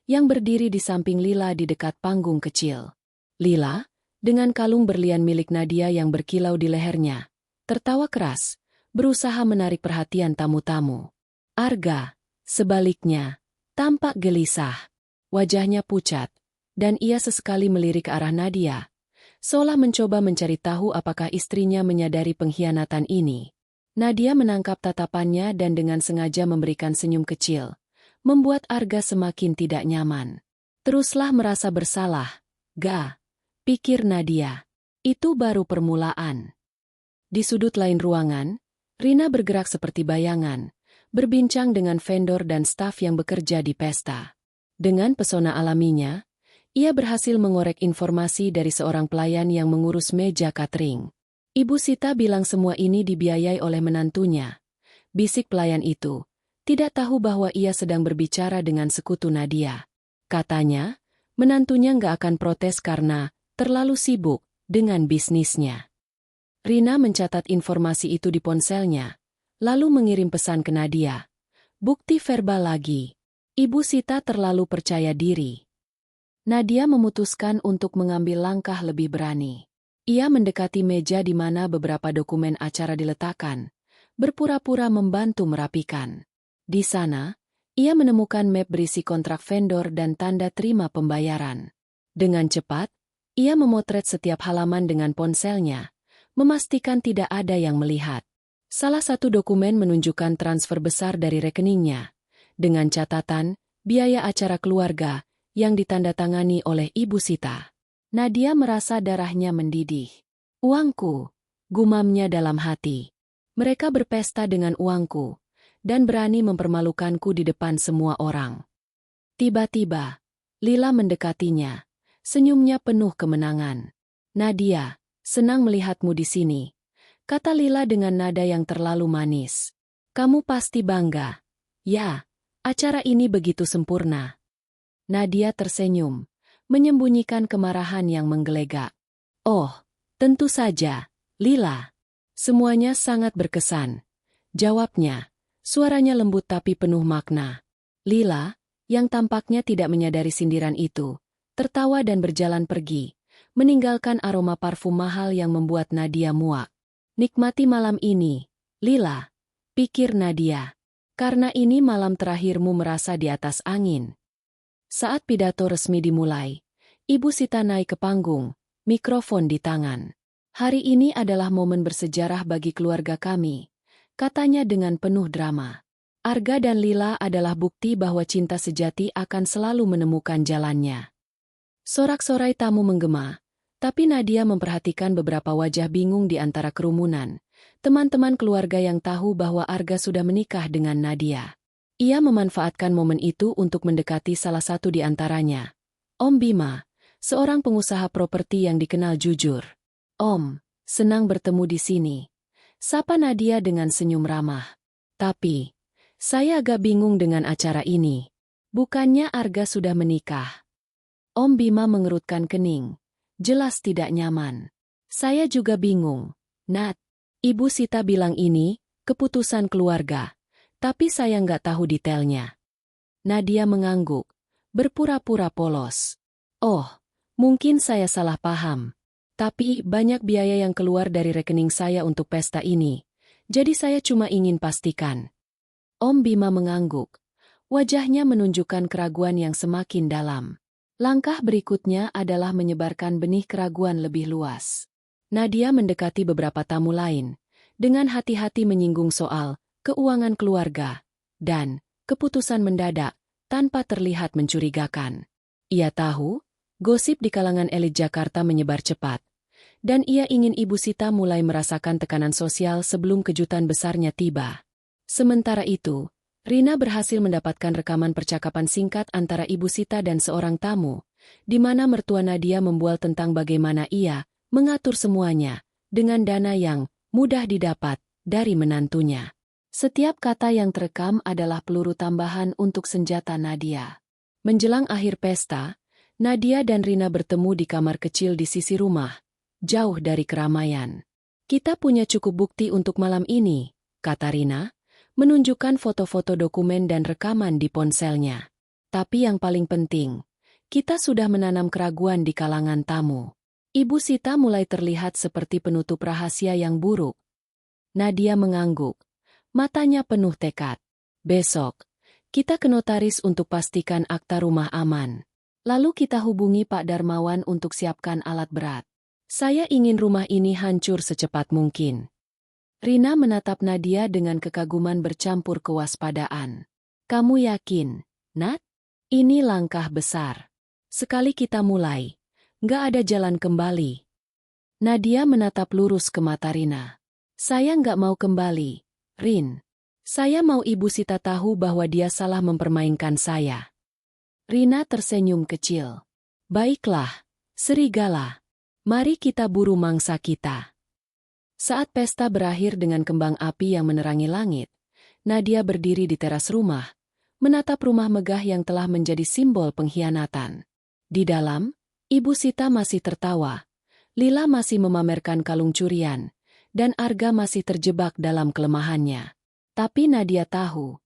yang berdiri di samping Lila di dekat panggung kecil. Lila, dengan kalung berlian milik Nadia yang berkilau di lehernya, tertawa keras, berusaha menarik perhatian tamu-tamu. Arga, sebaliknya, tampak gelisah. Wajahnya pucat, dan ia sesekali melirik ke arah Nadia, seolah mencoba mencari tahu apakah istrinya menyadari pengkhianatan ini. Nadia menangkap tatapannya dan dengan sengaja memberikan senyum kecil, membuat Arga semakin tidak nyaman. Teruslah merasa bersalah, Ga, pikir Nadia. Itu baru permulaan. Di sudut lain ruangan, Rina bergerak seperti bayangan, berbincang dengan vendor dan staf yang bekerja di pesta. Dengan pesona alaminya, ia berhasil mengorek informasi dari seorang pelayan yang mengurus meja catering. Ibu Sita bilang semua ini dibiayai oleh menantunya. Bisik pelayan itu, tidak tahu bahwa ia sedang berbicara dengan sekutu Nadia. Katanya, menantunya nggak akan protes karena terlalu sibuk dengan bisnisnya. Rina mencatat informasi itu di ponselnya, lalu mengirim pesan ke Nadia. Bukti verbal lagi. Ibu Sita terlalu percaya diri. Nadia memutuskan untuk mengambil langkah lebih berani. Ia mendekati meja di mana beberapa dokumen acara diletakkan, berpura-pura membantu merapikan. Di sana, ia menemukan map berisi kontrak vendor dan tanda terima pembayaran. Dengan cepat, ia memotret setiap halaman dengan ponselnya, memastikan tidak ada yang melihat. Salah satu dokumen menunjukkan transfer besar dari rekeningnya, dengan catatan, biaya acara keluarga, yang ditandatangani oleh Ibu Sita. Nadia merasa darahnya mendidih. Uangku, gumamnya dalam hati. Mereka berpesta dengan uangku, dan berani mempermalukanku di depan semua orang. Tiba-tiba, Lila mendekatinya, senyumnya penuh kemenangan. Nadia, senang melihatmu di sini, kata Lila dengan nada yang terlalu manis. Kamu pasti bangga. Ya, acara ini begitu sempurna. Nadia tersenyum, menyembunyikan kemarahan yang menggelegak. Oh, tentu saja, Lila. Semuanya sangat berkesan. Jawabnya, suaranya lembut tapi penuh makna. Lila, yang tampaknya tidak menyadari sindiran itu, tertawa dan berjalan pergi, meninggalkan aroma parfum mahal yang membuat Nadia muak. Nikmati malam ini, Lila, pikir Nadia. Karena ini malam terakhirmu merasa di atas angin. Saat pidato resmi dimulai, Ibu Sita naik ke panggung, mikrofon di tangan. Hari ini adalah momen bersejarah bagi keluarga kami, katanya dengan penuh drama. Arga dan Lila adalah bukti bahwa cinta sejati akan selalu menemukan jalannya. Sorak-sorai tamu menggema, tapi Nadia memperhatikan beberapa wajah bingung di antara kerumunan, teman-teman keluarga yang tahu bahwa Arga sudah menikah dengan Nadia. Ia memanfaatkan momen itu untuk mendekati salah satu di antaranya, Om Bima, seorang pengusaha properti yang dikenal jujur. Om, senang bertemu di sini, sapa Nadia dengan senyum ramah. Tapi, saya agak bingung dengan acara ini. Bukannya Arga sudah menikah? Om Bima mengerutkan kening. Jelas tidak nyaman. Saya juga bingung, Nat. Ibu Sita bilang ini, keputusan keluarga. Tapi saya nggak tahu detailnya. Nadia mengangguk, berpura-pura polos. Oh, mungkin saya salah paham. Tapi banyak biaya yang keluar dari rekening saya untuk pesta ini. Jadi saya cuma ingin pastikan. Om Bima mengangguk. Wajahnya menunjukkan keraguan yang semakin dalam. Langkah berikutnya adalah menyebarkan benih keraguan lebih luas. Nadia mendekati beberapa tamu lain, dengan hati-hati menyinggung soal keuangan keluarga dan keputusan mendadak tanpa terlihat mencurigakan. Ia tahu, gosip di kalangan elit Jakarta menyebar cepat, dan ia ingin Ibu Sita mulai merasakan tekanan sosial sebelum kejutan besarnya tiba. Sementara itu, Rina berhasil mendapatkan rekaman percakapan singkat antara Ibu Sita dan seorang tamu, di mana mertua Nadia membual tentang bagaimana ia mengatur semuanya dengan dana yang mudah didapat dari menantunya. Setiap kata yang terekam adalah peluru tambahan untuk senjata Nadia. Menjelang akhir pesta, Nadia dan Rina bertemu di kamar kecil di sisi rumah, jauh dari keramaian. Kita punya cukup bukti untuk malam ini, kata Rina, menunjukkan foto-foto dokumen dan rekaman di ponselnya. Tapi yang paling penting, kita sudah menanam keraguan di kalangan tamu. Ibu Sita mulai terlihat seperti penutup rahasia yang buruk. Nadia mengangguk. Matanya penuh tekad. Besok, kita ke notaris untuk pastikan akta rumah aman. Lalu kita hubungi Pak Darmawan untuk siapkan alat berat. Saya ingin rumah ini hancur secepat mungkin. Rina menatap Nadia dengan kekaguman bercampur kewaspadaan. Kamu yakin, Nat? Ini langkah besar. Sekali kita mulai, nggak ada jalan kembali. Nadia menatap lurus ke mata Rina. Saya nggak mau kembali, Rin. Saya mau Ibu Sita tahu bahwa dia salah mempermainkan saya. Rina tersenyum kecil. Baiklah, serigala. Mari kita buru mangsa kita. Saat pesta berakhir dengan kembang api yang menerangi langit, Nadia berdiri di teras rumah, menatap rumah megah yang telah menjadi simbol pengkhianatan. Di dalam, Ibu Sita masih tertawa, Lila masih memamerkan kalung curian, dan Arga masih terjebak dalam kelemahannya. Tapi Nadia tahu,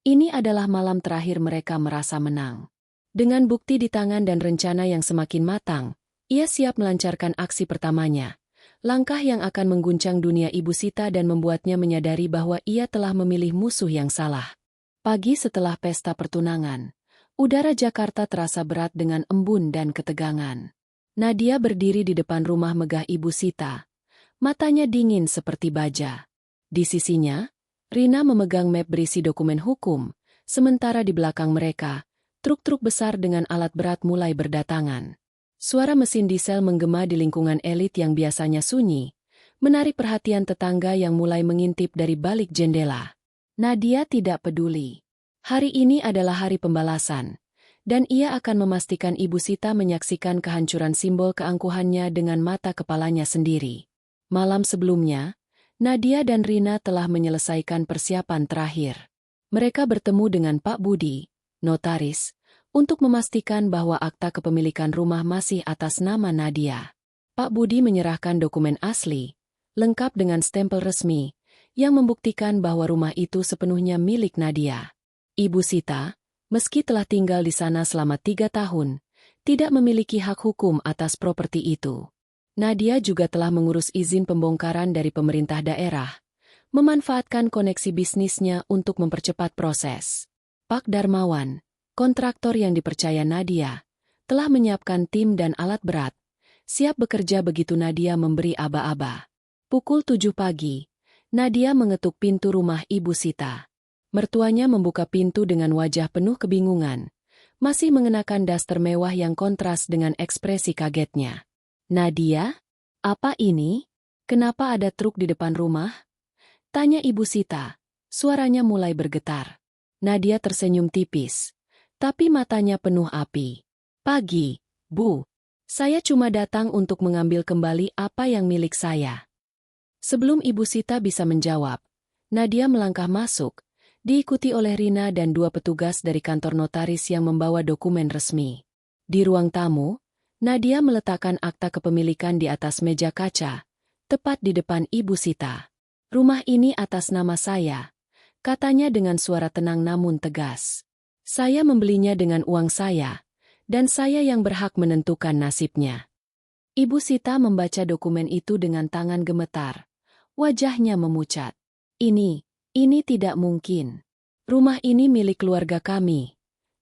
ini adalah malam terakhir mereka merasa menang. Dengan bukti di tangan dan rencana yang semakin matang, ia siap melancarkan aksi pertamanya. Langkah yang akan mengguncang dunia Ibu Sita dan membuatnya menyadari bahwa ia telah memilih musuh yang salah. Pagi setelah pesta pertunangan, udara Jakarta terasa berat dengan embun dan ketegangan. Nadia berdiri di depan rumah megah Ibu Sita. Matanya dingin seperti baja. Di sisinya, Rina memegang map berisi dokumen hukum, sementara di belakang mereka, truk-truk besar dengan alat berat mulai berdatangan. Suara mesin diesel menggema di lingkungan elit yang biasanya sunyi, menarik perhatian tetangga yang mulai mengintip dari balik jendela. Nadia tidak peduli. Hari ini adalah hari pembalasan, dan ia akan memastikan Ibu Sita menyaksikan kehancuran simbol keangkuhannya dengan mata kepalanya sendiri. Malam sebelumnya, Nadia dan Rina telah menyelesaikan persiapan terakhir. Mereka bertemu dengan Pak Budi, notaris, untuk memastikan bahwa akta kepemilikan rumah masih atas nama Nadia. Pak Budi menyerahkan dokumen asli, lengkap dengan stempel resmi, yang membuktikan bahwa rumah itu sepenuhnya milik Nadia. Ibu Sita, meski telah tinggal di sana selama 3 tahun, tidak memiliki hak hukum atas properti itu. Nadia juga telah mengurus izin pembongkaran dari pemerintah daerah, memanfaatkan koneksi bisnisnya untuk mempercepat proses. Pak Darmawan, kontraktor yang dipercaya Nadia, telah menyiapkan tim dan alat berat, siap bekerja begitu Nadia memberi aba-aba. Pukul 7 pagi, Nadia mengetuk pintu rumah Ibu Sita. Mertuanya membuka pintu dengan wajah penuh kebingungan, masih mengenakan daster mewah yang kontras dengan ekspresi kagetnya. Nadia, apa ini? Kenapa ada truk di depan rumah? Tanya Ibu Sita. Suaranya mulai bergetar. Nadia tersenyum tipis, tapi matanya penuh api. Pagi, Bu. Saya cuma datang untuk mengambil kembali apa yang milik saya. Sebelum Ibu Sita bisa menjawab, Nadia melangkah masuk, diikuti oleh Rina dan 2 petugas dari kantor notaris yang membawa dokumen resmi. Di ruang tamu, Nadia meletakkan akta kepemilikan di atas meja kaca, tepat di depan Ibu Sita. Rumah ini atas nama saya, katanya dengan suara tenang namun tegas. Saya membelinya dengan uang saya, dan saya yang berhak menentukan nasibnya. Ibu Sita membaca dokumen itu dengan tangan gemetar. Wajahnya memucat. Ini tidak mungkin. Rumah ini milik keluarga kami,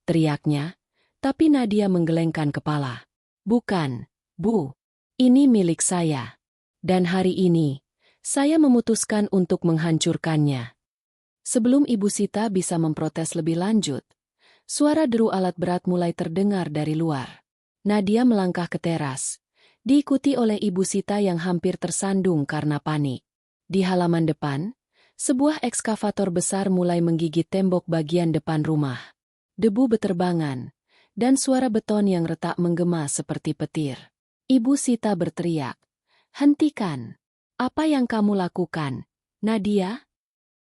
teriaknya, tapi Nadia menggelengkan kepala. Bukan, Bu. Ini milik saya. Dan hari ini, saya memutuskan untuk menghancurkannya. Sebelum Ibu Sita bisa memprotes lebih lanjut, suara deru alat berat mulai terdengar dari luar. Nadia melangkah ke teras, diikuti oleh Ibu Sita yang hampir tersandung karena panik. Di halaman depan, sebuah ekskavator besar mulai menggigit tembok bagian depan rumah. Debu beterbangan, dan suara beton yang retak menggema seperti petir. Ibu Sita berteriak, "Hentikan! Apa yang kamu lakukan, Nadia?"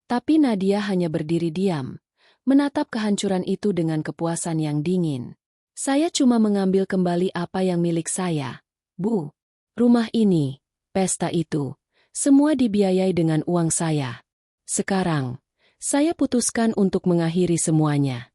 Tapi Nadia hanya berdiri diam, menatap kehancuran itu dengan kepuasan yang dingin. Saya cuma mengambil kembali apa yang milik saya, Bu. Rumah ini, pesta itu, semua dibiayai dengan uang saya. Sekarang, saya putuskan untuk mengakhiri semuanya.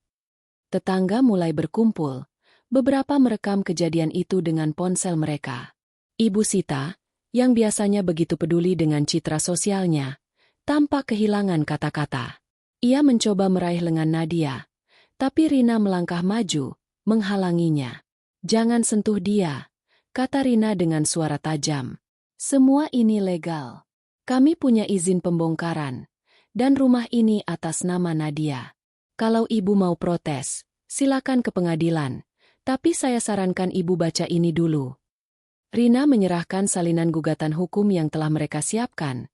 Tetangga mulai berkumpul, beberapa merekam kejadian itu dengan ponsel mereka. Ibu Sita, yang biasanya begitu peduli dengan citra sosialnya, tanpa kehilangan kata-kata. Ia mencoba meraih lengan Nadia, tapi Rina melangkah maju, menghalanginya. "Jangan sentuh dia," kata Rina dengan suara tajam. "Semua ini legal. Kami punya izin pembongkaran, dan rumah ini atas nama Nadia. Kalau ibu mau protes, silakan ke pengadilan, tapi saya sarankan ibu baca ini dulu." Rina menyerahkan salinan gugatan hukum yang telah mereka siapkan,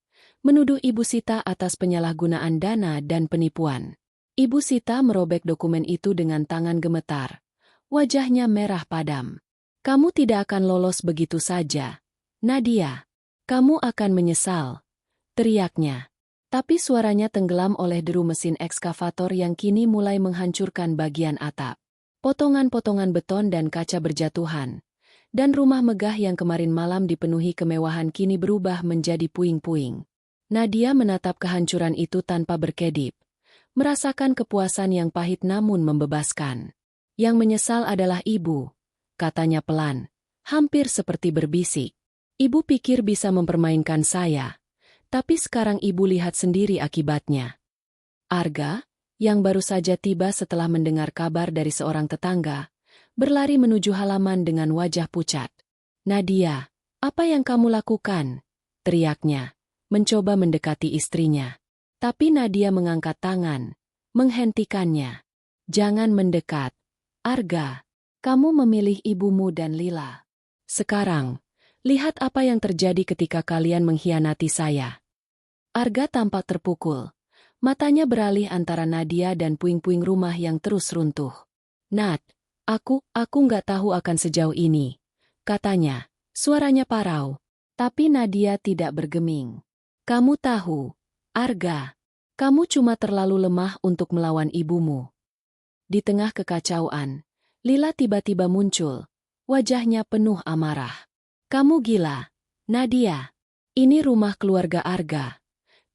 menuduh Ibu Sita atas penyalahgunaan dana dan penipuan. Ibu Sita merobek dokumen itu dengan tangan gemetar. Wajahnya merah padam. "Kamu tidak akan lolos begitu saja, Nadia. Kamu akan menyesal," teriaknya. Tapi suaranya tenggelam oleh deru mesin ekskavator yang kini mulai menghancurkan bagian atap. Potongan-potongan beton dan kaca berjatuhan, dan rumah megah yang kemarin malam dipenuhi kemewahan kini berubah menjadi puing-puing. Nadia menatap kehancuran itu tanpa berkedip, merasakan kepuasan yang pahit namun membebaskan. "Yang menyesal adalah ibu," katanya pelan, hampir seperti berbisik. "Ibu pikir bisa mempermainkan saya. Tapi sekarang ibu lihat sendiri akibatnya." Arga, yang baru saja tiba setelah mendengar kabar dari seorang tetangga, berlari menuju halaman dengan wajah pucat. "Nadia, apa yang kamu lakukan?" teriaknya, mencoba mendekati istrinya. Tapi Nadia mengangkat tangan, menghentikannya. "Jangan mendekat, Arga. Kamu memilih ibumu dan Lila. Sekarang, lihat apa yang terjadi ketika kalian mengkhianati saya." Arga tampak terpukul. Matanya beralih antara Nadia dan puing-puing rumah yang terus runtuh. "Nat, aku nggak tahu akan sejauh ini," katanya, suaranya parau. Tapi Nadia tidak bergeming. "Kamu tahu, Arga, kamu cuma terlalu lemah untuk melawan ibumu." Di tengah kekacauan, Lila tiba-tiba muncul, wajahnya penuh amarah. "Kamu gila, Nadia. Ini rumah keluarga Arga,"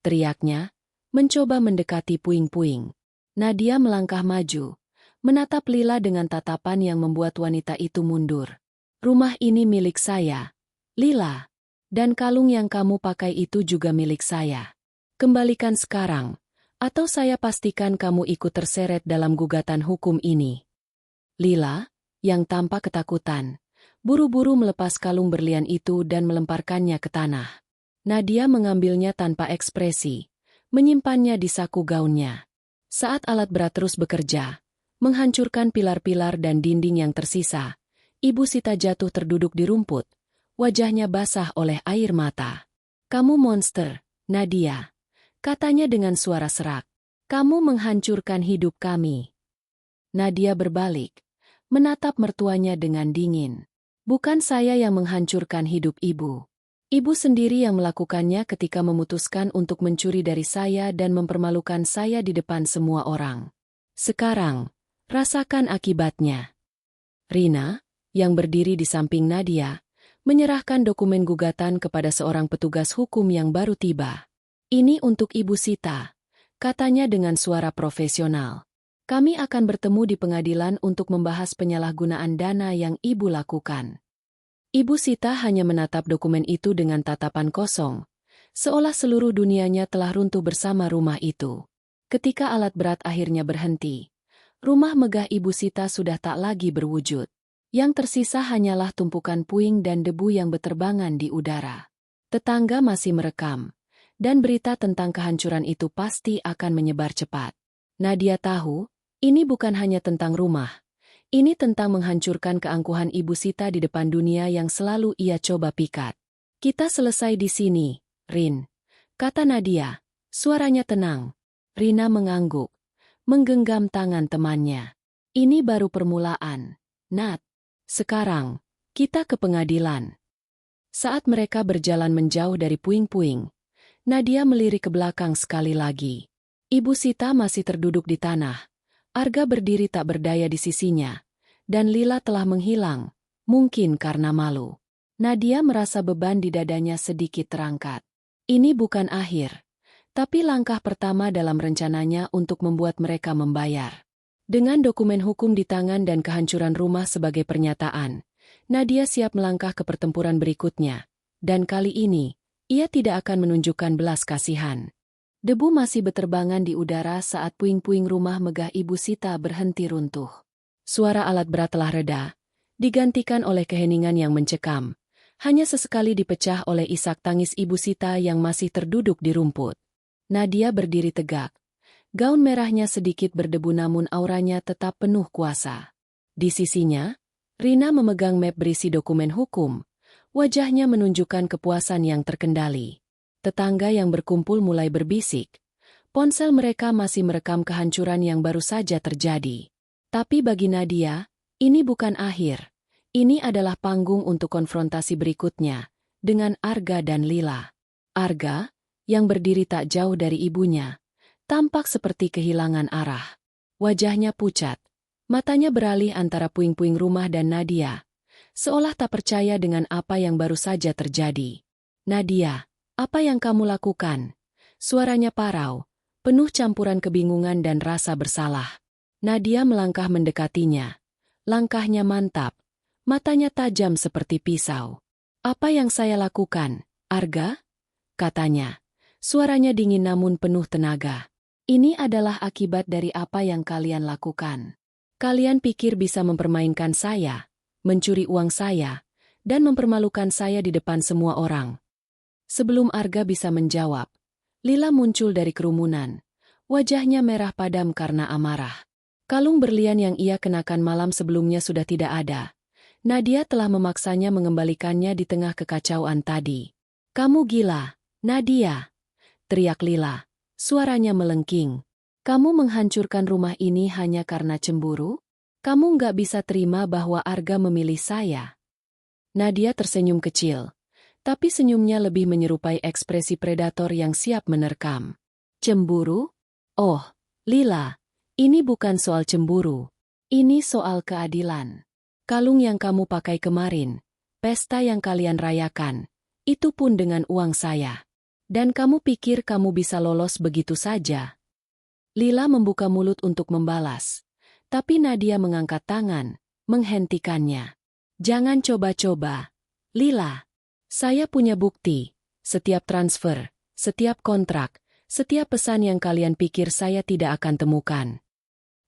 teriaknya, mencoba mendekati puing-puing. Nadia melangkah maju, menatap Lila dengan tatapan yang membuat wanita itu mundur. "Rumah ini milik saya, Lila. Dan kalung yang kamu pakai itu juga milik saya. Kembalikan sekarang, atau saya pastikan kamu ikut terseret dalam gugatan hukum ini." Lila, yang tampak ketakutan, buru-buru melepas kalung berlian itu dan melemparkannya ke tanah. Nadia mengambilnya tanpa ekspresi, menyimpannya di saku gaunnya. Saat alat berat terus bekerja, menghancurkan pilar-pilar dan dinding yang tersisa, Ibu Sita jatuh terduduk di rumput, wajahnya basah oleh air mata. "Kamu monster, Nadia," katanya dengan suara serak. "Kamu menghancurkan hidup kami." Nadia berbalik, menatap mertuanya dengan dingin. "Bukan saya yang menghancurkan hidup ibu. Ibu sendiri yang melakukannya ketika memutuskan untuk mencuri dari saya dan mempermalukan saya di depan semua orang. Sekarang, rasakan akibatnya." Rina, yang berdiri di samping Nadia, menyerahkan dokumen gugatan kepada seorang petugas hukum yang baru tiba. "Ini untuk Ibu Sita," katanya dengan suara profesional. "Kami akan bertemu di pengadilan untuk membahas penyalahgunaan dana yang ibu lakukan." Ibu Sita hanya menatap dokumen itu dengan tatapan kosong, seolah seluruh dunianya telah runtuh bersama rumah itu. Ketika alat berat akhirnya berhenti, rumah megah Ibu Sita sudah tak lagi berwujud. Yang tersisa hanyalah tumpukan puing dan debu yang beterbangan di udara. Tetangga masih merekam, dan berita tentang kehancuran itu pasti akan menyebar cepat. Nadia tahu, ini bukan hanya tentang rumah. Ini tentang menghancurkan keangkuhan Ibu Sita di depan dunia yang selalu ia coba pikat. "Kita selesai di sini, Rin," kata Nadia, suaranya tenang. Rina mengangguk, menggenggam tangan temannya. "Ini baru permulaan, Nat. Sekarang, kita ke pengadilan." Saat mereka berjalan menjauh dari puing-puing, Nadia melirik ke belakang sekali lagi. Ibu Sita masih terduduk di tanah. Arga berdiri tak berdaya di sisinya, dan Lila telah menghilang, mungkin karena malu. Nadia merasa beban di dadanya sedikit terangkat. Ini bukan akhir, tapi langkah pertama dalam rencananya untuk membuat mereka membayar. Dengan dokumen hukum di tangan dan kehancuran rumah sebagai pernyataan, Nadia siap melangkah ke pertempuran berikutnya, dan kali ini, ia tidak akan menunjukkan belas kasihan. Debu masih beterbangan di udara saat puing-puing rumah megah Ibu Sita berhenti runtuh. Suara alat berat telah reda, digantikan oleh keheningan yang mencekam. Hanya sesekali dipecah oleh isak tangis Ibu Sita yang masih terduduk di rumput. Nadia berdiri tegak. Gaun merahnya sedikit berdebu namun auranya tetap penuh kuasa. Di sisinya, Rina memegang map berisi dokumen hukum. Wajahnya menunjukkan kepuasan yang terkendali. Tetangga yang berkumpul mulai berbisik. Ponsel mereka masih merekam kehancuran yang baru saja terjadi. Tapi bagi Nadia, ini bukan akhir. Ini adalah panggung untuk konfrontasi berikutnya, dengan Arga dan Lila. Arga, yang berdiri tak jauh dari ibunya, tampak seperti kehilangan arah. Wajahnya pucat, matanya beralih antara puing-puing rumah dan Nadia, seolah tak percaya dengan apa yang baru saja terjadi. Nadia, apa yang kamu lakukan? Suaranya parau, penuh campuran kebingungan dan rasa bersalah. Nadia melangkah mendekatinya. Langkahnya mantap, matanya tajam seperti pisau. Apa yang saya lakukan, Arga? Katanya. Suaranya dingin namun penuh tenaga. Ini adalah akibat dari apa yang kalian lakukan. Kalian pikir bisa mempermainkan saya, mencuri uang saya, dan mempermalukan saya di depan semua orang. Sebelum Arga bisa menjawab, Lila muncul dari kerumunan. Wajahnya merah padam karena amarah. Kalung berlian yang ia kenakan malam sebelumnya sudah tidak ada. Nadia telah memaksanya mengembalikannya di tengah kekacauan tadi. Kamu gila, Nadia, teriak Lila. Suaranya melengking. Kamu menghancurkan rumah ini hanya karena cemburu? Kamu nggak bisa terima bahwa Arga memilih saya. Nadia tersenyum kecil. Tapi senyumnya lebih menyerupai ekspresi predator yang siap menerkam. Cemburu? Oh, Lila, ini bukan soal cemburu. Ini soal keadilan. Kalung yang kamu pakai kemarin, pesta yang kalian rayakan, itu pun dengan uang saya. Dan kamu pikir kamu bisa lolos begitu saja? Lila membuka mulut untuk membalas. Tapi Nadia mengangkat tangan, menghentikannya. Jangan coba-coba. Lila, saya punya bukti. Setiap transfer, setiap kontrak, setiap pesan yang kalian pikir saya tidak akan temukan.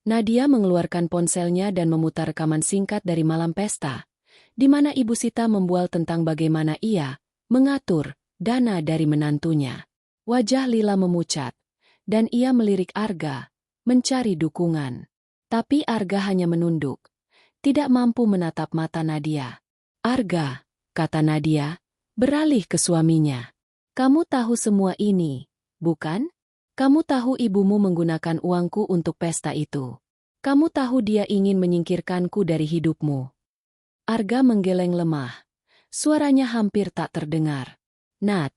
Nadia mengeluarkan ponselnya dan memutar rekaman singkat dari malam pesta, di mana Ibu Sita membual tentang bagaimana ia mengatur dana dari menantunya. Wajah Lila memucat, dan ia melirik Arga, mencari dukungan. Tapi Arga hanya menunduk, tidak mampu menatap mata Nadia. Arga, kata Nadia, beralih ke suaminya. Kamu tahu semua ini, bukan? Kamu tahu ibumu menggunakan uangku untuk pesta itu. Kamu tahu dia ingin menyingkirkanku dari hidupmu. Arga menggeleng lemah. Suaranya hampir tak terdengar. Nat,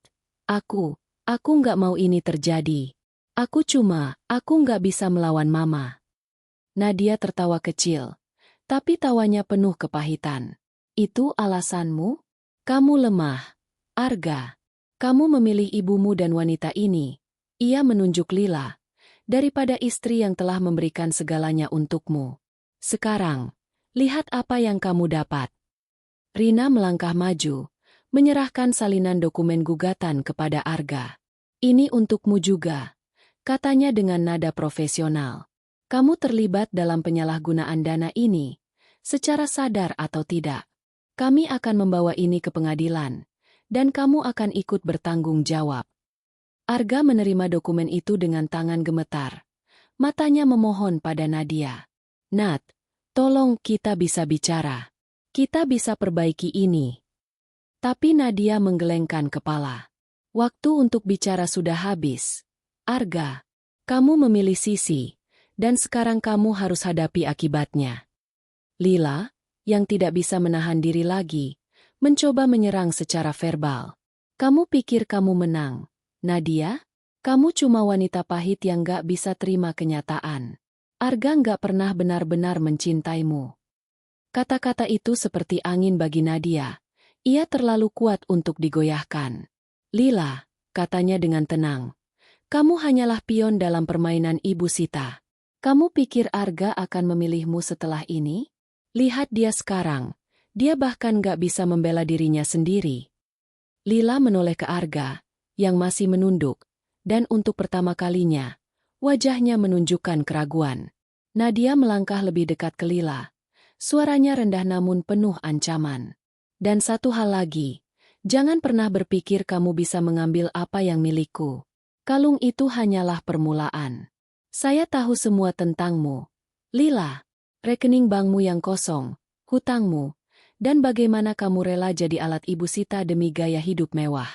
aku nggak mau ini terjadi. Aku nggak bisa melawan mama. Nadia tertawa kecil, tapi tawanya penuh kepahitan. Itu alasanmu? Kamu lemah, Arga. Kamu memilih ibumu dan wanita ini. Ia menunjuk Lila, daripada istri yang telah memberikan segalanya untukmu. Sekarang, lihat apa yang kamu dapat. Rina melangkah maju, menyerahkan salinan dokumen gugatan kepada Arga. Ini untukmu juga, katanya dengan nada profesional. Kamu terlibat dalam penyalahgunaan dana ini, secara sadar atau tidak. Kami akan membawa ini ke pengadilan, dan kamu akan ikut bertanggung jawab. Arga menerima dokumen itu dengan tangan gemetar. Matanya memohon pada Nadia. Nat, tolong kita bisa bicara. Kita bisa perbaiki ini. Tapi Nadia menggelengkan kepala. Waktu untuk bicara sudah habis. Arga, kamu memilih sisi, dan sekarang kamu harus hadapi akibatnya. Lila, yang tidak bisa menahan diri lagi, mencoba menyerang secara verbal. Kamu pikir kamu menang? Nadia, kamu cuma wanita pahit yang gak bisa terima kenyataan. Arga gak pernah benar-benar mencintaimu. Kata-kata itu seperti angin bagi Nadia. Ia terlalu kuat untuk digoyahkan. Lila, katanya dengan tenang. Kamu hanyalah pion dalam permainan Ibu Sita. Kamu pikir Arga akan memilihmu setelah ini? Lihat dia sekarang. Dia bahkan gak bisa membela dirinya sendiri. Lila menoleh ke Arga, yang masih menunduk, Dan untuk pertama kalinya, wajahnya menunjukkan keraguan. Nadia melangkah lebih dekat ke Lila. Suaranya rendah namun penuh ancaman. Dan satu hal lagi, jangan pernah berpikir kamu bisa mengambil apa yang milikku. Kalung itu hanyalah permulaan. Saya tahu semua tentangmu, Lila. Rekening bankmu yang kosong, hutangmu, dan bagaimana kamu rela jadi alat Ibu Sita demi gaya hidup mewah.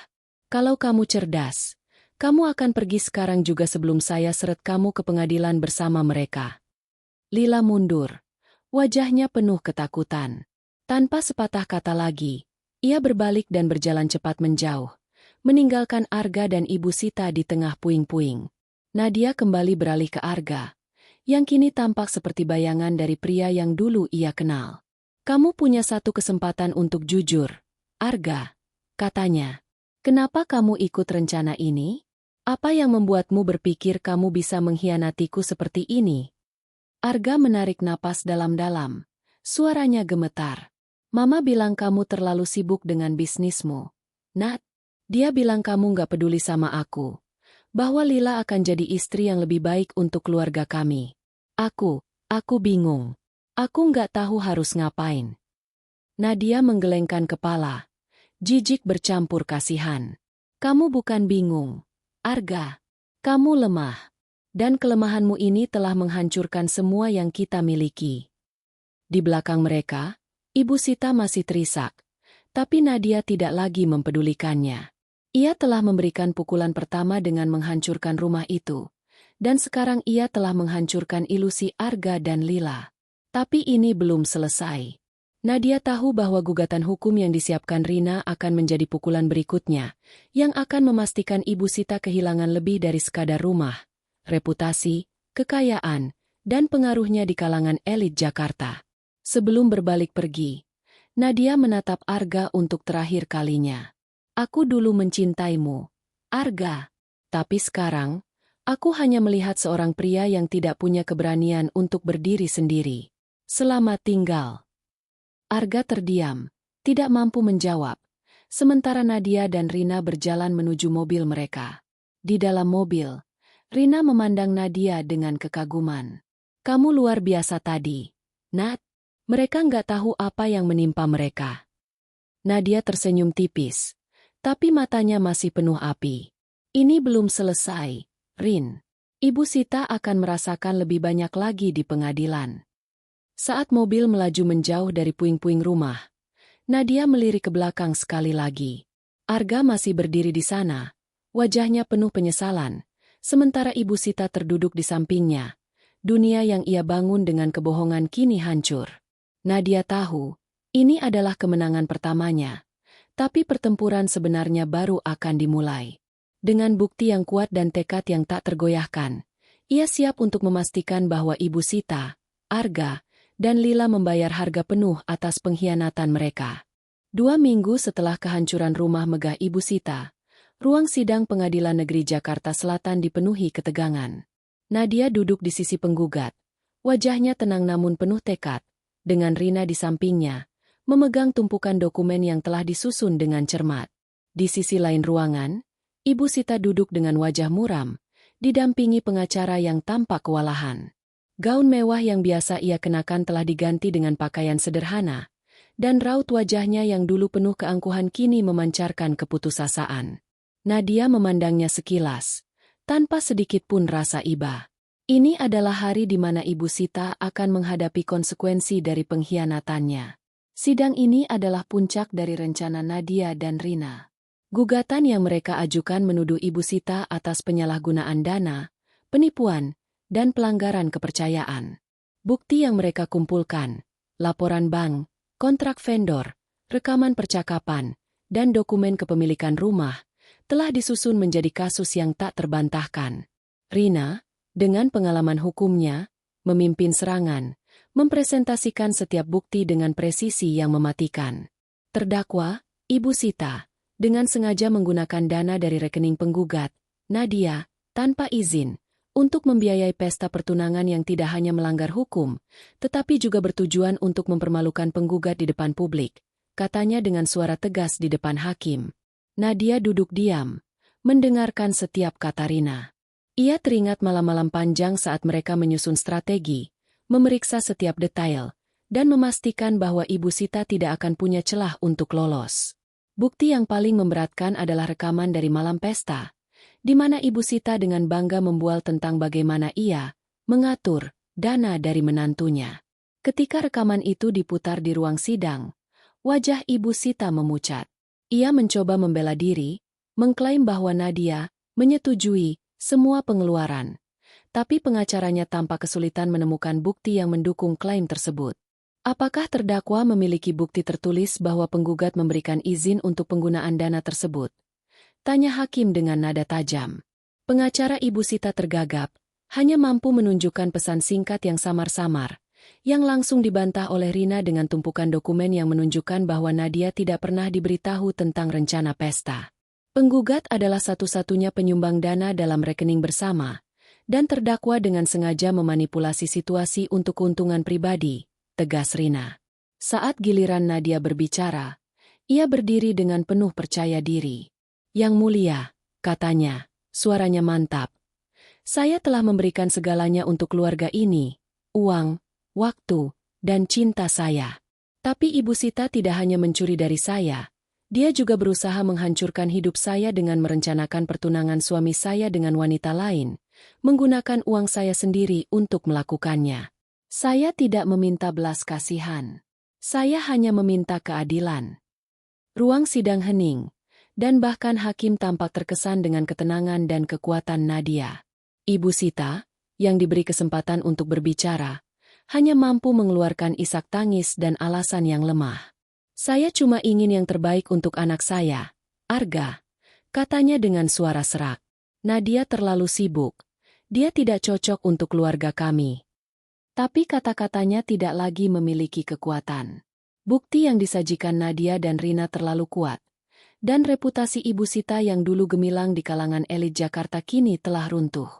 Kalau kamu cerdas, kamu akan pergi sekarang juga sebelum saya seret kamu ke pengadilan bersama mereka. Lila mundur. Wajahnya penuh ketakutan. Tanpa sepatah kata lagi, ia berbalik dan berjalan cepat menjauh, meninggalkan Arga dan Ibu Sita di tengah puing-puing. Nadia kembali beralih ke Arga, yang kini tampak seperti bayangan dari pria yang dulu ia kenal. Kamu punya satu kesempatan untuk jujur, Arga, katanya. Kenapa kamu ikut rencana ini? Apa yang membuatmu berpikir kamu bisa mengkhianatiku seperti ini? Arga menarik napas dalam-dalam. Suaranya gemetar. Mama bilang kamu terlalu sibuk dengan bisnismu. Nat, dia bilang kamu gak peduli sama aku. Bahwa Lila akan jadi istri yang lebih baik untuk keluarga kami. Aku bingung. Aku gak tahu harus ngapain. Nadia menggelengkan kepala. Jijik bercampur kasihan. Kamu bukan bingung, Arga. Kamu lemah. Dan kelemahanmu ini telah menghancurkan semua yang kita miliki. Di belakang mereka, Ibu Sita masih terisak. Tapi Nadia tidak lagi mempedulikannya. Ia telah memberikan pukulan pertama dengan menghancurkan rumah itu. Dan sekarang ia telah menghancurkan ilusi Arga dan Lila. Tapi ini belum selesai. Nadia tahu bahwa gugatan hukum yang disiapkan Rina akan menjadi pukulan berikutnya, yang akan memastikan Ibu Sita kehilangan lebih dari sekadar rumah, reputasi, kekayaan, dan pengaruhnya di kalangan elit Jakarta. Sebelum berbalik pergi, Nadia menatap Arga untuk terakhir kalinya. Aku dulu mencintaimu, Arga. Tapi sekarang, aku hanya melihat seorang pria yang tidak punya keberanian untuk berdiri sendiri. Selamat tinggal. Arga terdiam, tidak mampu menjawab, sementara Nadia dan Rina berjalan menuju mobil mereka. Di dalam mobil, Rina memandang Nadia dengan kekaguman. Kamu luar biasa tadi, Nat. Mereka nggak tahu apa yang menimpa mereka. Nadia tersenyum tipis, tapi matanya masih penuh api. Ini belum selesai, Rin. Ibu Sita akan merasakan lebih banyak lagi di pengadilan. Saat mobil melaju menjauh dari puing-puing rumah, Nadia melirik ke belakang sekali lagi. Arga masih berdiri di sana, wajahnya penuh penyesalan, sementara Ibu Sita terduduk di sampingnya. Dunia yang ia bangun dengan kebohongan kini hancur. Nadia tahu, ini adalah kemenangan pertamanya, tapi pertempuran sebenarnya baru akan dimulai. Dengan bukti yang kuat dan tekad yang tak tergoyahkan, ia siap untuk memastikan bahwa Ibu Sita, Arga, dan Lila membayar harga penuh atas pengkhianatan mereka. 2 minggu setelah kehancuran rumah megah Ibu Sita, ruang sidang Pengadilan Negeri Jakarta Selatan dipenuhi ketegangan. Nadia duduk di sisi penggugat, wajahnya tenang namun penuh tekad, dengan Rina di sampingnya, memegang tumpukan dokumen yang telah disusun dengan cermat. Di sisi lain ruangan, Ibu Sita duduk dengan wajah muram, didampingi pengacara yang tampak kewalahan. Gaun mewah yang biasa ia kenakan telah diganti dengan pakaian sederhana, dan raut wajahnya yang dulu penuh keangkuhan kini memancarkan keputusasaan. Nadia memandangnya sekilas, tanpa sedikit pun rasa iba. Ini adalah hari di mana Ibu Sita akan menghadapi konsekuensi dari pengkhianatannya. Sidang ini adalah puncak dari rencana Nadia dan Rina. Gugatan yang mereka ajukan menuduh Ibu Sita atas penyalahgunaan dana, penipuan, dan pelanggaran kepercayaan. Bukti yang mereka kumpulkan, laporan bank, kontrak vendor, rekaman percakapan, dan dokumen kepemilikan rumah, telah disusun menjadi kasus yang tak terbantahkan. Rina, dengan pengalaman hukumnya, memimpin serangan, mempresentasikan setiap bukti dengan presisi yang mematikan. Terdakwa, Ibu Sita, dengan sengaja menggunakan dana dari rekening penggugat, Nadia, tanpa izin, untuk membiayai pesta pertunangan yang tidak hanya melanggar hukum, tetapi juga bertujuan untuk mempermalukan penggugat di depan publik, katanya dengan suara tegas di depan hakim. Nadia duduk diam, mendengarkan setiap kata Rina. Ia teringat malam-malam panjang saat mereka menyusun strategi, memeriksa setiap detail, dan memastikan bahwa Ibu Sita tidak akan punya celah untuk lolos. Bukti yang paling memberatkan adalah rekaman dari malam pesta, di mana Ibu Sita dengan bangga membual tentang bagaimana ia mengatur dana dari menantunya. Ketika rekaman itu diputar di ruang sidang, wajah Ibu Sita memucat. Ia mencoba membela diri, mengklaim bahwa Nadia menyetujui semua pengeluaran, tapi pengacaranya tampak kesulitan menemukan bukti yang mendukung klaim tersebut. Apakah terdakwa memiliki bukti tertulis bahwa penggugat memberikan izin untuk penggunaan dana tersebut? Tanya hakim dengan nada tajam. Pengacara Ibu Sita tergagap, hanya mampu menunjukkan pesan singkat yang samar-samar, yang langsung dibantah oleh Rina dengan tumpukan dokumen yang menunjukkan bahwa Nadia tidak pernah diberitahu tentang rencana pesta. Penggugat adalah satu-satunya penyumbang dana dalam rekening bersama, dan terdakwa dengan sengaja memanipulasi situasi untuk keuntungan pribadi, tegas Rina. Saat giliran Nadia berbicara, ia berdiri dengan penuh percaya diri. Yang mulia, katanya, suaranya mantap. Saya telah memberikan segalanya untuk keluarga ini, uang, waktu, dan cinta saya. Tapi Ibu Sita tidak hanya mencuri dari saya, dia juga berusaha menghancurkan hidup saya dengan merencanakan pertunangan suami saya dengan wanita lain, menggunakan uang saya sendiri untuk melakukannya. Saya tidak meminta belas kasihan. Saya hanya meminta keadilan. Ruang sidang hening, dan bahkan hakim tampak terkesan dengan ketenangan dan kekuatan Nadia. Ibu Sita, yang diberi kesempatan untuk berbicara, hanya mampu mengeluarkan isak tangis dan alasan yang lemah. Saya cuma ingin yang terbaik untuk anak saya, Arga, katanya dengan suara serak. Nadia terlalu sibuk. Dia tidak cocok untuk keluarga kami. Tapi kata-katanya tidak lagi memiliki kekuatan. Bukti yang disajikan Nadia dan Rina terlalu kuat. Dan reputasi Ibu Sita yang dulu gemilang di kalangan elit Jakarta kini telah runtuh.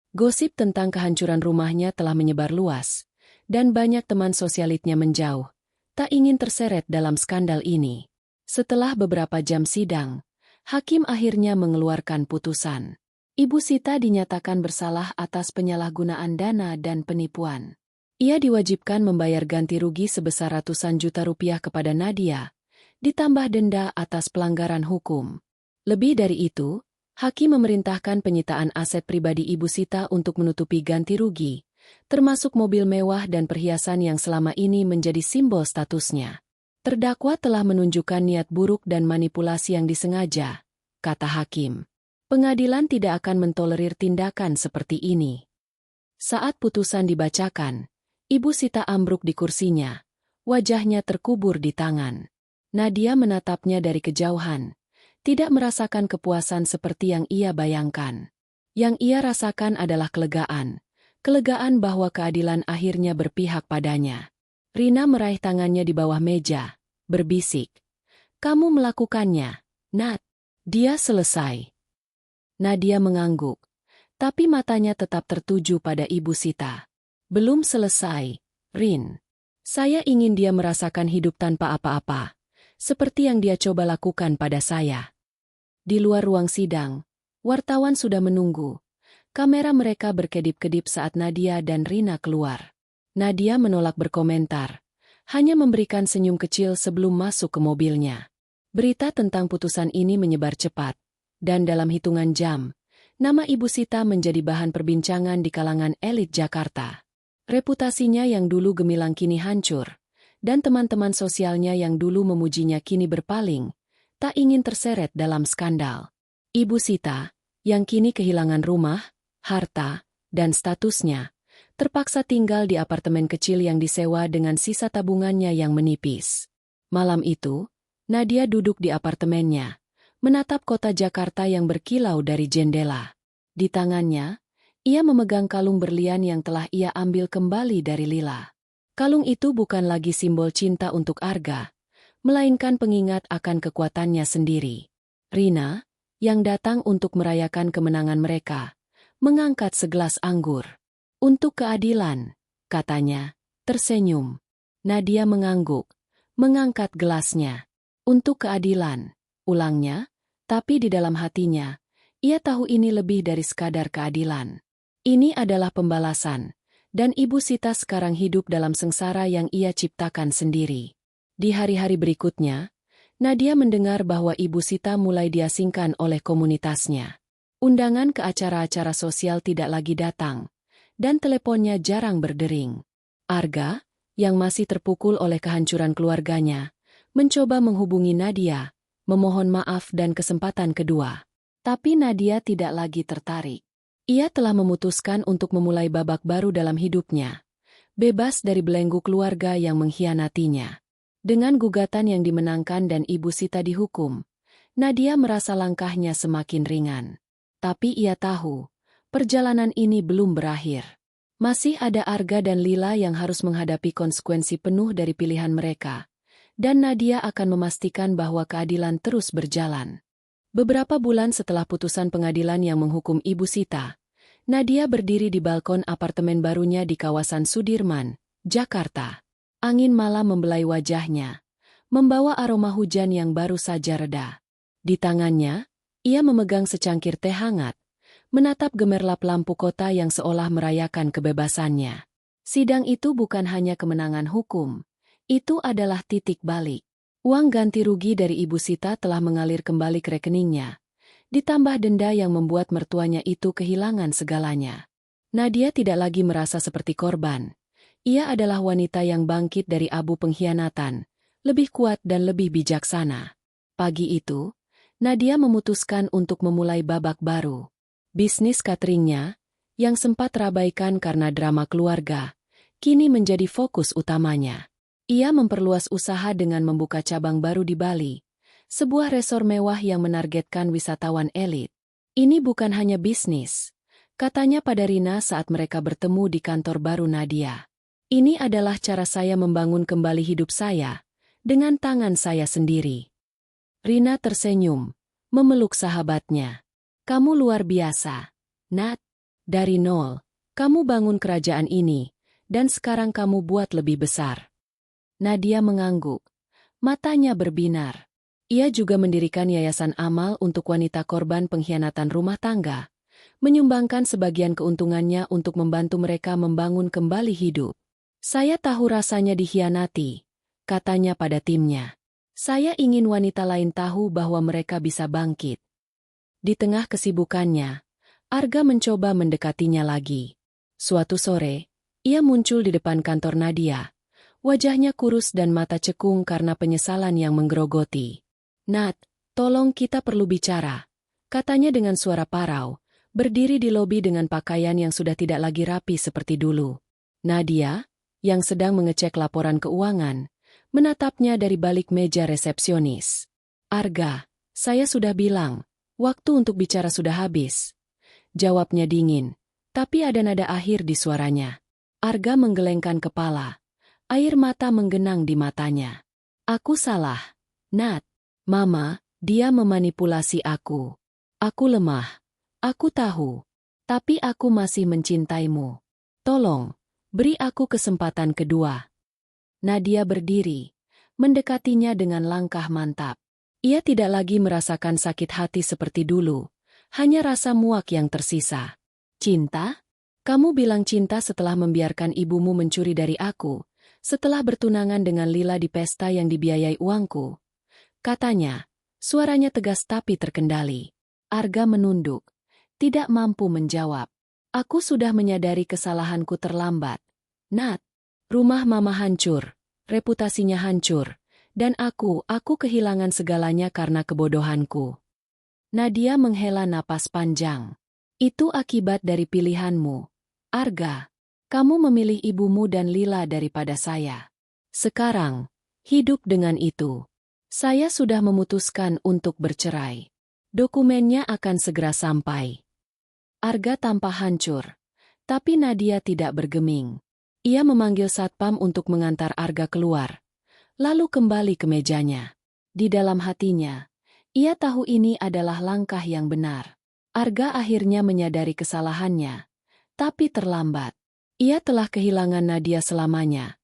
Gosip tentang kehancuran rumahnya telah menyebar luas, dan banyak teman sosialitnya menjauh, tak ingin terseret dalam skandal ini. Setelah beberapa jam sidang, hakim akhirnya mengeluarkan putusan. Ibu Sita dinyatakan bersalah atas penyalahgunaan dana dan penipuan. Ia diwajibkan membayar ganti rugi sebesar ratusan juta rupiah kepada Nadia, ditambah denda atas pelanggaran hukum. Lebih dari itu, hakim memerintahkan penyitaan aset pribadi Ibu Sita untuk menutupi ganti rugi, termasuk mobil mewah dan perhiasan yang selama ini menjadi simbol statusnya. Terdakwa telah menunjukkan niat buruk dan manipulasi yang disengaja, kata hakim. Pengadilan tidak akan mentolerir tindakan seperti ini. Saat putusan dibacakan, Ibu Sita ambruk di kursinya, wajahnya terkubur di tangan. Nadia menatapnya dari kejauhan, tidak merasakan kepuasan seperti yang ia bayangkan. Yang ia rasakan adalah kelegaan bahwa keadilan akhirnya berpihak padanya. Rina meraih tangannya di bawah meja, berbisik. Kamu melakukannya, Nat. Dia selesai. Nadia mengangguk, tapi matanya tetap tertuju pada Ibu Sita. Belum selesai, Rin. Saya ingin dia merasakan hidup tanpa apa-apa, seperti yang dia coba lakukan pada saya. Di luar ruang sidang, wartawan sudah menunggu. Kamera mereka berkedip-kedip saat Nadia dan Rina keluar. Nadia menolak berkomentar, hanya memberikan senyum kecil sebelum masuk ke mobilnya. Berita tentang putusan ini menyebar cepat, dan dalam hitungan jam, nama Ibu Sita menjadi bahan perbincangan di kalangan elit Jakarta. Reputasinya yang dulu gemilang kini hancur, dan teman-teman sosialnya yang dulu memujinya kini berpaling, tak ingin terseret dalam skandal. Ibu Sita, yang kini kehilangan rumah, harta, dan statusnya, terpaksa tinggal di apartemen kecil yang disewa dengan sisa tabungannya yang menipis. Malam itu, Nadia duduk di apartemennya, menatap kota Jakarta yang berkilau dari jendela. Di tangannya, ia memegang kalung berlian yang telah ia ambil kembali dari Lila. Kalung itu bukan lagi simbol cinta untuk Arga, melainkan pengingat akan kekuatannya sendiri. Rina, yang datang untuk merayakan kemenangan mereka, mengangkat segelas anggur. Untuk keadilan, katanya, tersenyum. Nadia mengangguk, mengangkat gelasnya. Untuk keadilan, ulangnya, tapi di dalam hatinya, Ia tahu ini lebih dari sekadar keadilan. Ini adalah pembalasan, dan Ibu Sita sekarang hidup dalam sengsara yang ia ciptakan sendiri. Di hari-hari berikutnya, Nadia mendengar bahwa Ibu Sita mulai diasingkan oleh komunitasnya. Undangan ke acara-acara sosial tidak lagi datang, dan teleponnya jarang berdering. Arga, yang masih terpukul oleh kehancuran keluarganya, mencoba menghubungi Nadia, memohon maaf dan kesempatan kedua. Tapi Nadia tidak lagi tertarik. Ia telah memutuskan untuk memulai babak baru dalam hidupnya, bebas dari belenggu keluarga yang mengkhianatinya. Dengan gugatan yang dimenangkan dan Ibu Sita dihukum, Nadia merasa langkahnya semakin ringan. Tapi ia tahu, perjalanan ini belum berakhir. Masih ada Arga dan Lila yang harus menghadapi konsekuensi penuh dari pilihan mereka, dan Nadia akan memastikan bahwa keadilan terus berjalan. Beberapa bulan setelah putusan pengadilan yang menghukum Ibu Sita, Nadia berdiri di balkon apartemen barunya di kawasan Sudirman, Jakarta. Angin malam membelai wajahnya, membawa aroma hujan yang baru saja reda. Di tangannya, ia memegang secangkir teh hangat, menatap gemerlap lampu kota yang seolah merayakan kebebasannya. Sidang itu bukan hanya kemenangan hukum, itu adalah titik balik. Uang ganti rugi dari Ibu Sita telah mengalir kembali ke rekeningnya, ditambah denda yang membuat mertuanya itu kehilangan segalanya. Nadia tidak lagi merasa seperti korban. Ia adalah wanita yang bangkit dari abu pengkhianatan, lebih kuat dan lebih bijaksana. Pagi itu, Nadia memutuskan untuk memulai babak baru. Bisnis cateringnya, yang sempat terabaikan karena drama keluarga, kini menjadi fokus utamanya. Ia memperluas usaha dengan membuka cabang baru di Bali, sebuah resor mewah yang menargetkan wisatawan elit. Ini bukan hanya bisnis, katanya pada Rina saat mereka bertemu di kantor baru Nadia. Ini adalah cara saya membangun kembali hidup saya, dengan tangan saya sendiri. Rina tersenyum, memeluk sahabatnya. Kamu luar biasa, Nat. Dari nol, kamu bangun kerajaan ini, dan sekarang kamu buat lebih besar. Nadia mengangguk. Matanya berbinar. Ia juga mendirikan yayasan amal untuk wanita korban pengkhianatan rumah tangga, menyumbangkan sebagian keuntungannya untuk membantu mereka membangun kembali hidup. Saya tahu rasanya dikhianati, katanya pada timnya. Saya ingin wanita lain tahu bahwa mereka bisa bangkit. Di tengah kesibukannya, Arga mencoba mendekatinya lagi. Suatu sore, ia muncul di depan kantor Nadia. Wajahnya kurus dan mata cekung karena penyesalan yang menggerogoti. Nat, tolong kita perlu bicara, katanya dengan suara parau, berdiri di lobi dengan pakaian yang sudah tidak lagi rapi seperti dulu. Nadia, yang sedang mengecek laporan keuangan, menatapnya dari balik meja resepsionis. Arga, saya sudah bilang, waktu untuk bicara sudah habis. Jawabnya dingin, tapi ada nada akhir di suaranya. Arga menggelengkan kepala. Air mata menggenang di matanya. Aku salah, Nat. Mama, dia memanipulasi aku. Aku lemah. Aku tahu. Tapi aku masih mencintaimu. Tolong, beri aku kesempatan kedua. Nadia berdiri, mendekatinya dengan langkah mantap. Ia tidak lagi merasakan sakit hati seperti dulu, hanya rasa muak yang tersisa. Cinta? Kamu bilang cinta setelah membiarkan ibumu mencuri dari aku. Setelah bertunangan dengan Lila di pesta yang dibiayai uangku. Katanya, suaranya tegas tapi terkendali. Arga menunduk, tidak mampu menjawab. Aku sudah menyadari kesalahanku terlambat. Nat, rumah mama hancur, reputasinya hancur, dan aku kehilangan segalanya karena kebodohanku. Nadia menghela napas panjang. Itu akibat dari pilihanmu, Arga. Kamu memilih ibumu dan Lila daripada saya. Sekarang, hidup dengan itu. Saya sudah memutuskan untuk bercerai. Dokumennya akan segera sampai. Arga tampak hancur, tapi Nadia tidak bergeming. Ia memanggil satpam untuk mengantar Arga keluar, lalu kembali ke mejanya. Di dalam hatinya, ia tahu ini adalah langkah yang benar. Arga akhirnya menyadari kesalahannya, tapi terlambat. Ia telah kehilangan Nadia selamanya,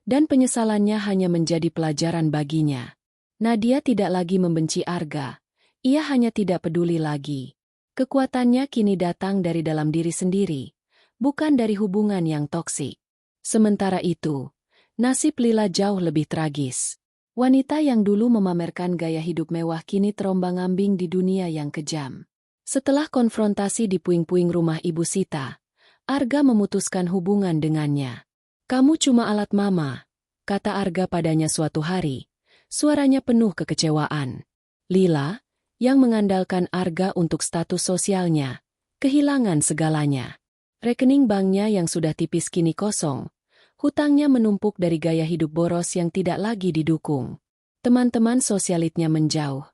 dan penyesalannya hanya menjadi pelajaran baginya. Nadia tidak lagi membenci Arga, ia hanya tidak peduli lagi. Kekuatannya kini datang dari dalam diri sendiri, bukan dari hubungan yang toksik. Sementara itu, nasib Lila jauh lebih tragis. Wanita yang dulu memamerkan gaya hidup mewah kini terombang-ambing di dunia yang kejam. Setelah konfrontasi di puing-puing rumah Ibu Sita, Arga memutuskan hubungan dengannya. "Kamu cuma alat mama," kata Arga padanya suatu hari. Suaranya penuh kekecewaan. Lila, yang mengandalkan Arga untuk status sosialnya, kehilangan segalanya. Rekening banknya yang sudah tipis kini kosong. Hutangnya menumpuk dari gaya hidup boros yang tidak lagi didukung. Teman-teman sosialitnya menjauh.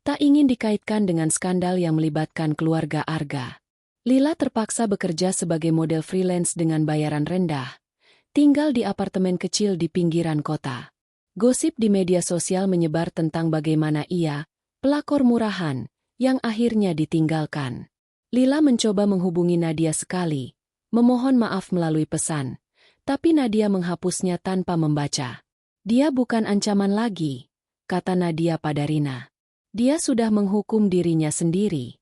Tak ingin dikaitkan dengan skandal yang melibatkan keluarga Arga. Lila terpaksa bekerja sebagai model freelance dengan bayaran rendah. Tinggal di apartemen kecil di pinggiran kota. Gosip di media sosial menyebar tentang bagaimana ia, pelakor murahan, yang akhirnya ditinggalkan. Lila mencoba menghubungi Nadia sekali, memohon maaf melalui pesan. Tapi Nadia menghapusnya tanpa membaca. "Dia bukan ancaman lagi," kata Nadia pada Rina. "Dia sudah menghukum dirinya sendiri."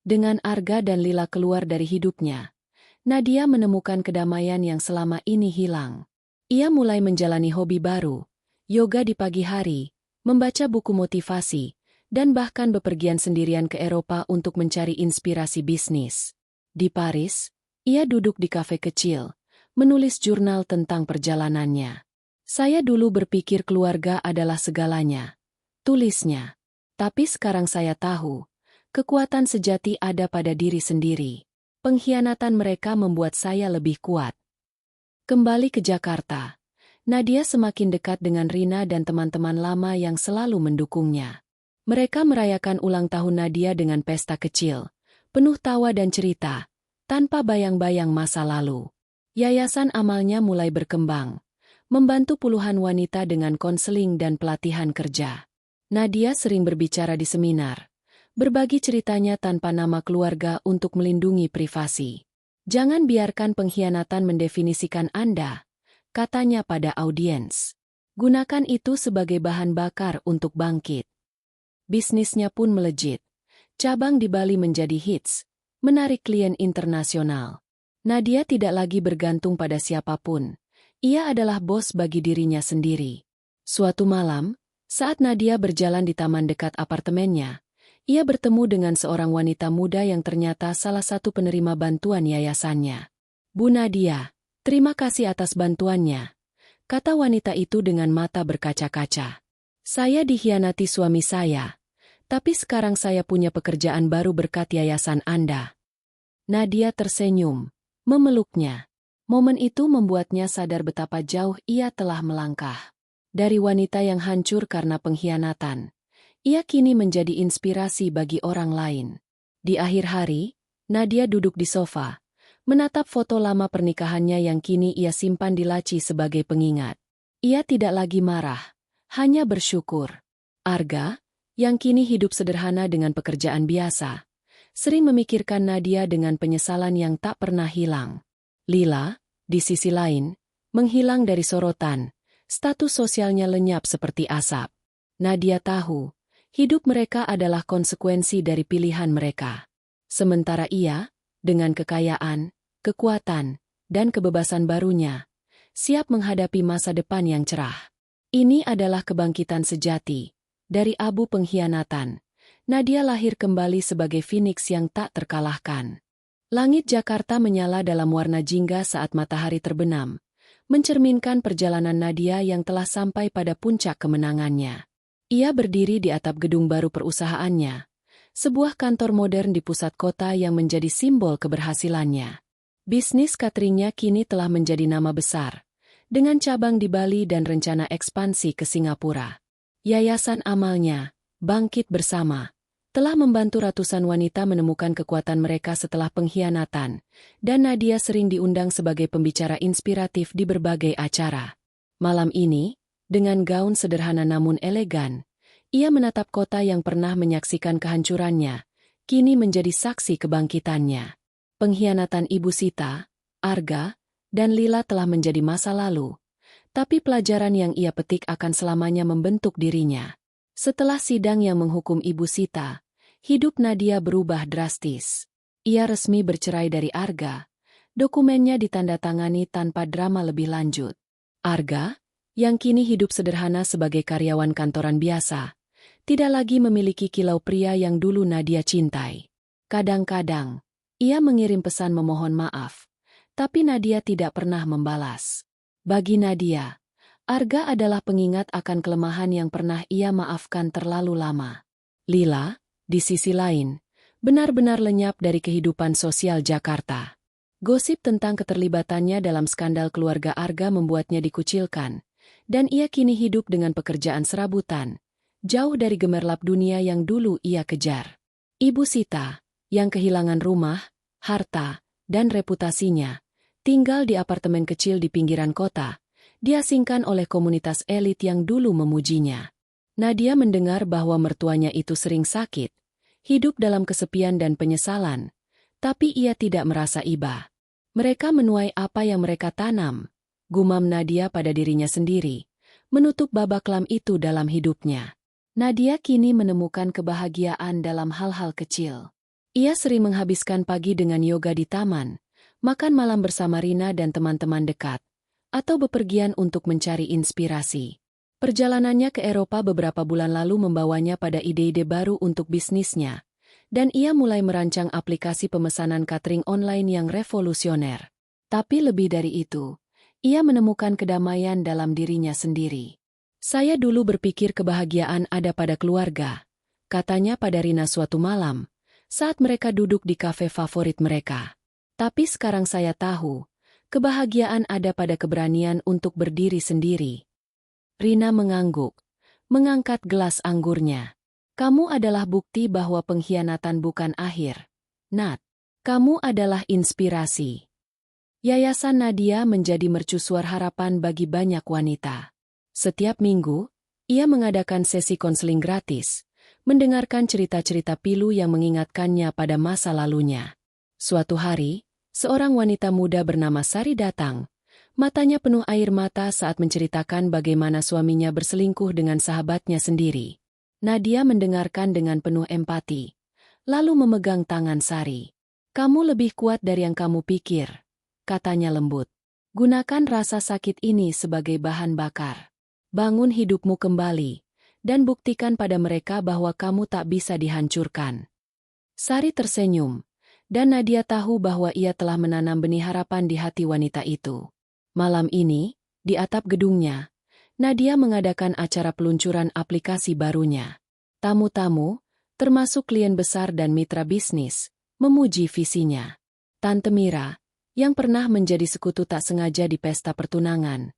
Dengan Arga dan Lila keluar dari hidupnya, Nadia menemukan kedamaian yang selama ini hilang. Ia mulai menjalani hobi baru, yoga di pagi hari, membaca buku motivasi, dan bahkan bepergian sendirian ke Eropa untuk mencari inspirasi bisnis. Di Paris, ia duduk di kafe kecil, menulis jurnal tentang perjalanannya. "Saya dulu berpikir keluarga adalah segalanya," tulisnya. "Tapi sekarang saya tahu, kekuatan sejati ada pada diri sendiri. Pengkhianatan mereka membuat saya lebih kuat." Kembali ke Jakarta, Nadia semakin dekat dengan Rina dan teman-teman lama yang selalu mendukungnya. Mereka merayakan ulang tahun Nadia dengan pesta kecil, penuh tawa dan cerita, tanpa bayang-bayang masa lalu. Yayasan amalnya mulai berkembang, membantu puluhan wanita dengan konseling dan pelatihan kerja. Nadia sering berbicara di seminar, berbagi ceritanya tanpa nama keluarga untuk melindungi privasi. "Jangan biarkan pengkhianatan mendefinisikan Anda," katanya pada audiens. "Gunakan itu sebagai bahan bakar untuk bangkit." Bisnisnya pun melejit. Cabang di Bali menjadi hits, menarik klien internasional. Nadia tidak lagi bergantung pada siapapun. Ia adalah bos bagi dirinya sendiri. Suatu malam, saat Nadia berjalan di taman dekat apartemennya, ia bertemu dengan seorang wanita muda yang ternyata salah satu penerima bantuan yayasannya. "Bu Nadia, terima kasih atas bantuannya," kata wanita itu dengan mata berkaca-kaca. "Saya dikhianati suami saya, tapi sekarang saya punya pekerjaan baru berkat yayasan Anda." Nadia tersenyum, memeluknya. Momen itu membuatnya sadar betapa jauh ia telah melangkah. Dari wanita yang hancur karena pengkhianatan, ia kini menjadi inspirasi bagi orang lain. Di akhir hari, Nadia duduk di sofa, menatap foto lama pernikahannya yang kini ia simpan di laci sebagai pengingat. Ia tidak lagi marah, hanya bersyukur. Arga, yang kini hidup sederhana dengan pekerjaan biasa, sering memikirkan Nadia dengan penyesalan yang tak pernah hilang. Lila, di sisi lain, menghilang dari sorotan, status sosialnya lenyap seperti asap. Nadia tahu, hidup mereka adalah konsekuensi dari pilihan mereka. Sementara ia, dengan kekayaan, kekuatan, dan kebebasan barunya, siap menghadapi masa depan yang cerah. Ini adalah kebangkitan sejati. Dari abu pengkhianatan, Nadia lahir kembali sebagai Phoenix yang tak terkalahkan. Langit Jakarta menyala dalam warna jingga saat matahari terbenam, mencerminkan perjalanan Nadia yang telah sampai pada puncak kemenangannya. Ia berdiri di atap gedung baru perusahaannya, sebuah kantor modern di pusat kota yang menjadi simbol keberhasilannya. Bisnis cateringnya kini telah menjadi nama besar, dengan cabang di Bali dan rencana ekspansi ke Singapura. Yayasan amalnya, Bangkit Bersama, telah membantu ratusan wanita menemukan kekuatan mereka setelah pengkhianatan, dan Nadia sering diundang sebagai pembicara inspiratif di berbagai acara. Malam ini, dengan gaun sederhana namun elegan, ia menatap kota yang pernah menyaksikan kehancurannya, kini menjadi saksi kebangkitannya. Pengkhianatan Ibu Sita, Arga, dan Lila telah menjadi masa lalu, tapi pelajaran yang ia petik akan selamanya membentuk dirinya. Setelah sidang yang menghukum Ibu Sita, hidup Nadia berubah drastis. Ia resmi bercerai dari Arga. Dokumennya ditandatangani tanpa drama lebih lanjut. Arga, yang kini hidup sederhana sebagai karyawan kantoran biasa, tidak lagi memiliki kilau pria yang dulu Nadia cintai. Kadang-kadang, ia mengirim pesan memohon maaf, tapi Nadia tidak pernah membalas. Bagi Nadia, Arga adalah pengingat akan kelemahan yang pernah ia maafkan terlalu lama. Lila, di sisi lain, benar-benar lenyap dari kehidupan sosial Jakarta. Gosip tentang keterlibatannya dalam skandal keluarga Arga membuatnya dikucilkan, dan ia kini hidup dengan pekerjaan serabutan, jauh dari gemerlap dunia yang dulu ia kejar. Ibu Sita, yang kehilangan rumah, harta, dan reputasinya, tinggal di apartemen kecil di pinggiran kota, diasingkan oleh komunitas elit yang dulu memujinya. Nadia mendengar bahwa mertuanya itu sering sakit, hidup dalam kesepian dan penyesalan, tapi ia tidak merasa iba. Mereka menuai apa yang mereka tanam, gumam Nadia pada dirinya sendiri, menutup babak kelam itu dalam hidupnya. Nadia kini menemukan kebahagiaan dalam hal-hal kecil. Ia sering menghabiskan pagi dengan yoga di taman, makan malam bersama Rina dan teman-teman dekat, atau bepergian untuk mencari inspirasi. Perjalanannya ke Eropa beberapa bulan lalu membawanya pada ide-ide baru untuk bisnisnya, dan ia mulai merancang aplikasi pemesanan catering online yang revolusioner. Tapi lebih dari itu, ia menemukan kedamaian dalam dirinya sendiri. Saya dulu berpikir kebahagiaan ada pada keluarga, katanya pada Rina suatu malam, saat mereka duduk di kafe favorit mereka. Tapi sekarang saya tahu, kebahagiaan ada pada keberanian untuk berdiri sendiri. Rina mengangguk, mengangkat gelas anggurnya. Kamu adalah bukti bahwa pengkhianatan bukan akhir. Nat, kamu adalah inspirasi. Yayasan Nadia menjadi mercusuar harapan bagi banyak wanita. Setiap minggu, ia mengadakan sesi konseling gratis, mendengarkan cerita-cerita pilu yang mengingatkannya pada masa lalunya. Suatu hari, seorang wanita muda bernama Sari datang. Matanya penuh air mata saat menceritakan bagaimana suaminya berselingkuh dengan sahabatnya sendiri. Nadia mendengarkan dengan penuh empati, lalu memegang tangan Sari. Kamu lebih kuat dari yang kamu pikir, katanya lembut. Gunakan rasa sakit ini sebagai bahan bakar. Bangun hidupmu kembali, dan buktikan pada mereka bahwa kamu tak bisa dihancurkan. Sari tersenyum, dan Nadia tahu bahwa ia telah menanam benih harapan di hati wanita itu. Malam ini, di atap gedungnya, Nadia mengadakan acara peluncuran aplikasi barunya. Tamu-tamu, termasuk klien besar dan mitra bisnis, memuji visinya. Tante Mira, yang pernah menjadi sekutu tak sengaja di pesta pertunangan,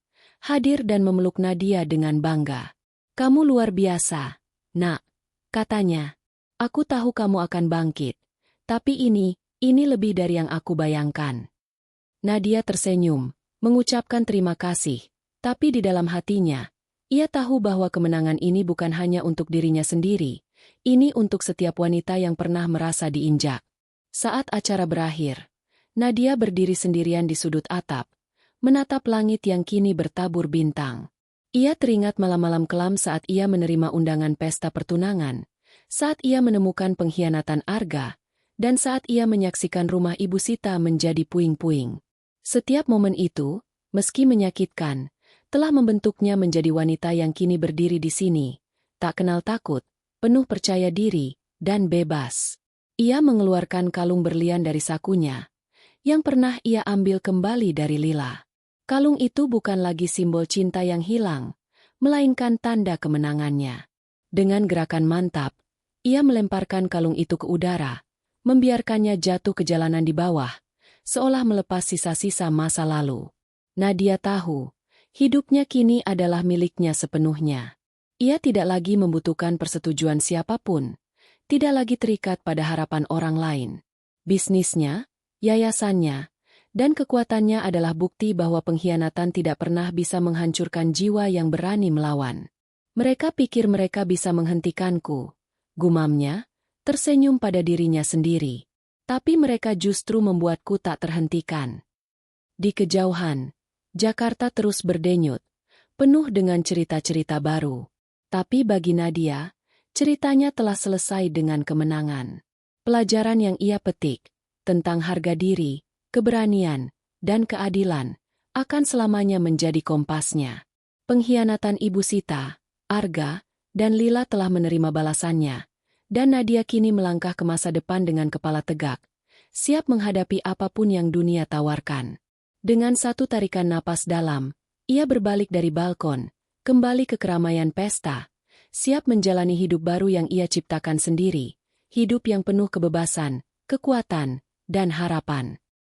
hadir dan memeluk Nadia dengan bangga. Kamu luar biasa, Nak, katanya. Aku tahu kamu akan bangkit, tapi ini lebih dari yang aku bayangkan. Nadia tersenyum, mengucapkan terima kasih, tapi di dalam hatinya, ia tahu bahwa kemenangan ini bukan hanya untuk dirinya sendiri, ini untuk setiap wanita yang pernah merasa diinjak. Saat acara berakhir, Nadia berdiri sendirian di sudut atap, menatap langit yang kini bertabur bintang. Ia teringat malam-malam kelam saat ia menerima undangan pesta pertunangan, saat ia menemukan pengkhianatan Arga, dan saat ia menyaksikan rumah Ibu Sita menjadi puing-puing. Setiap momen itu, meski menyakitkan, telah membentuknya menjadi wanita yang kini berdiri di sini, tak kenal takut, penuh percaya diri, dan bebas. Ia mengeluarkan kalung berlian dari sakunya, yang pernah ia ambil kembali dari Lila. Kalung itu bukan lagi simbol cinta yang hilang, melainkan tanda kemenangannya. Dengan gerakan mantap, ia melemparkan kalung itu ke udara, membiarkannya jatuh ke jalanan di bawah, seolah melepas sisa-sisa masa lalu. Nadia tahu, hidupnya kini adalah miliknya sepenuhnya. Ia tidak lagi membutuhkan persetujuan siapapun, tidak lagi terikat pada harapan orang lain. Bisnisnya, yayasannya, dan kekuatannya adalah bukti bahwa pengkhianatan tidak pernah bisa menghancurkan jiwa yang berani melawan. Mereka pikir mereka bisa menghentikanku, gumamnya, tersenyum pada dirinya sendiri. Tapi mereka justru membuatku tak terhentikan. Di kejauhan, Jakarta terus berdenyut, penuh dengan cerita-cerita baru. Tapi bagi Nadia, Ceritanya telah selesai dengan kemenangan. Pelajaran yang ia petik tentang harga diri, keberanian, dan keadilan akan selamanya menjadi kompasnya. Pengkhianatan Ibu Sita, Arga, dan Lila telah menerima balasannya, dan Nadia kini melangkah ke masa depan dengan kepala tegak, siap menghadapi apapun yang dunia tawarkan. Dengan satu tarikan napas dalam, ia berbalik dari balkon, kembali ke keramaian pesta, siap menjalani hidup baru yang ia ciptakan sendiri, hidup yang penuh kebebasan, kekuatan, dan harapan.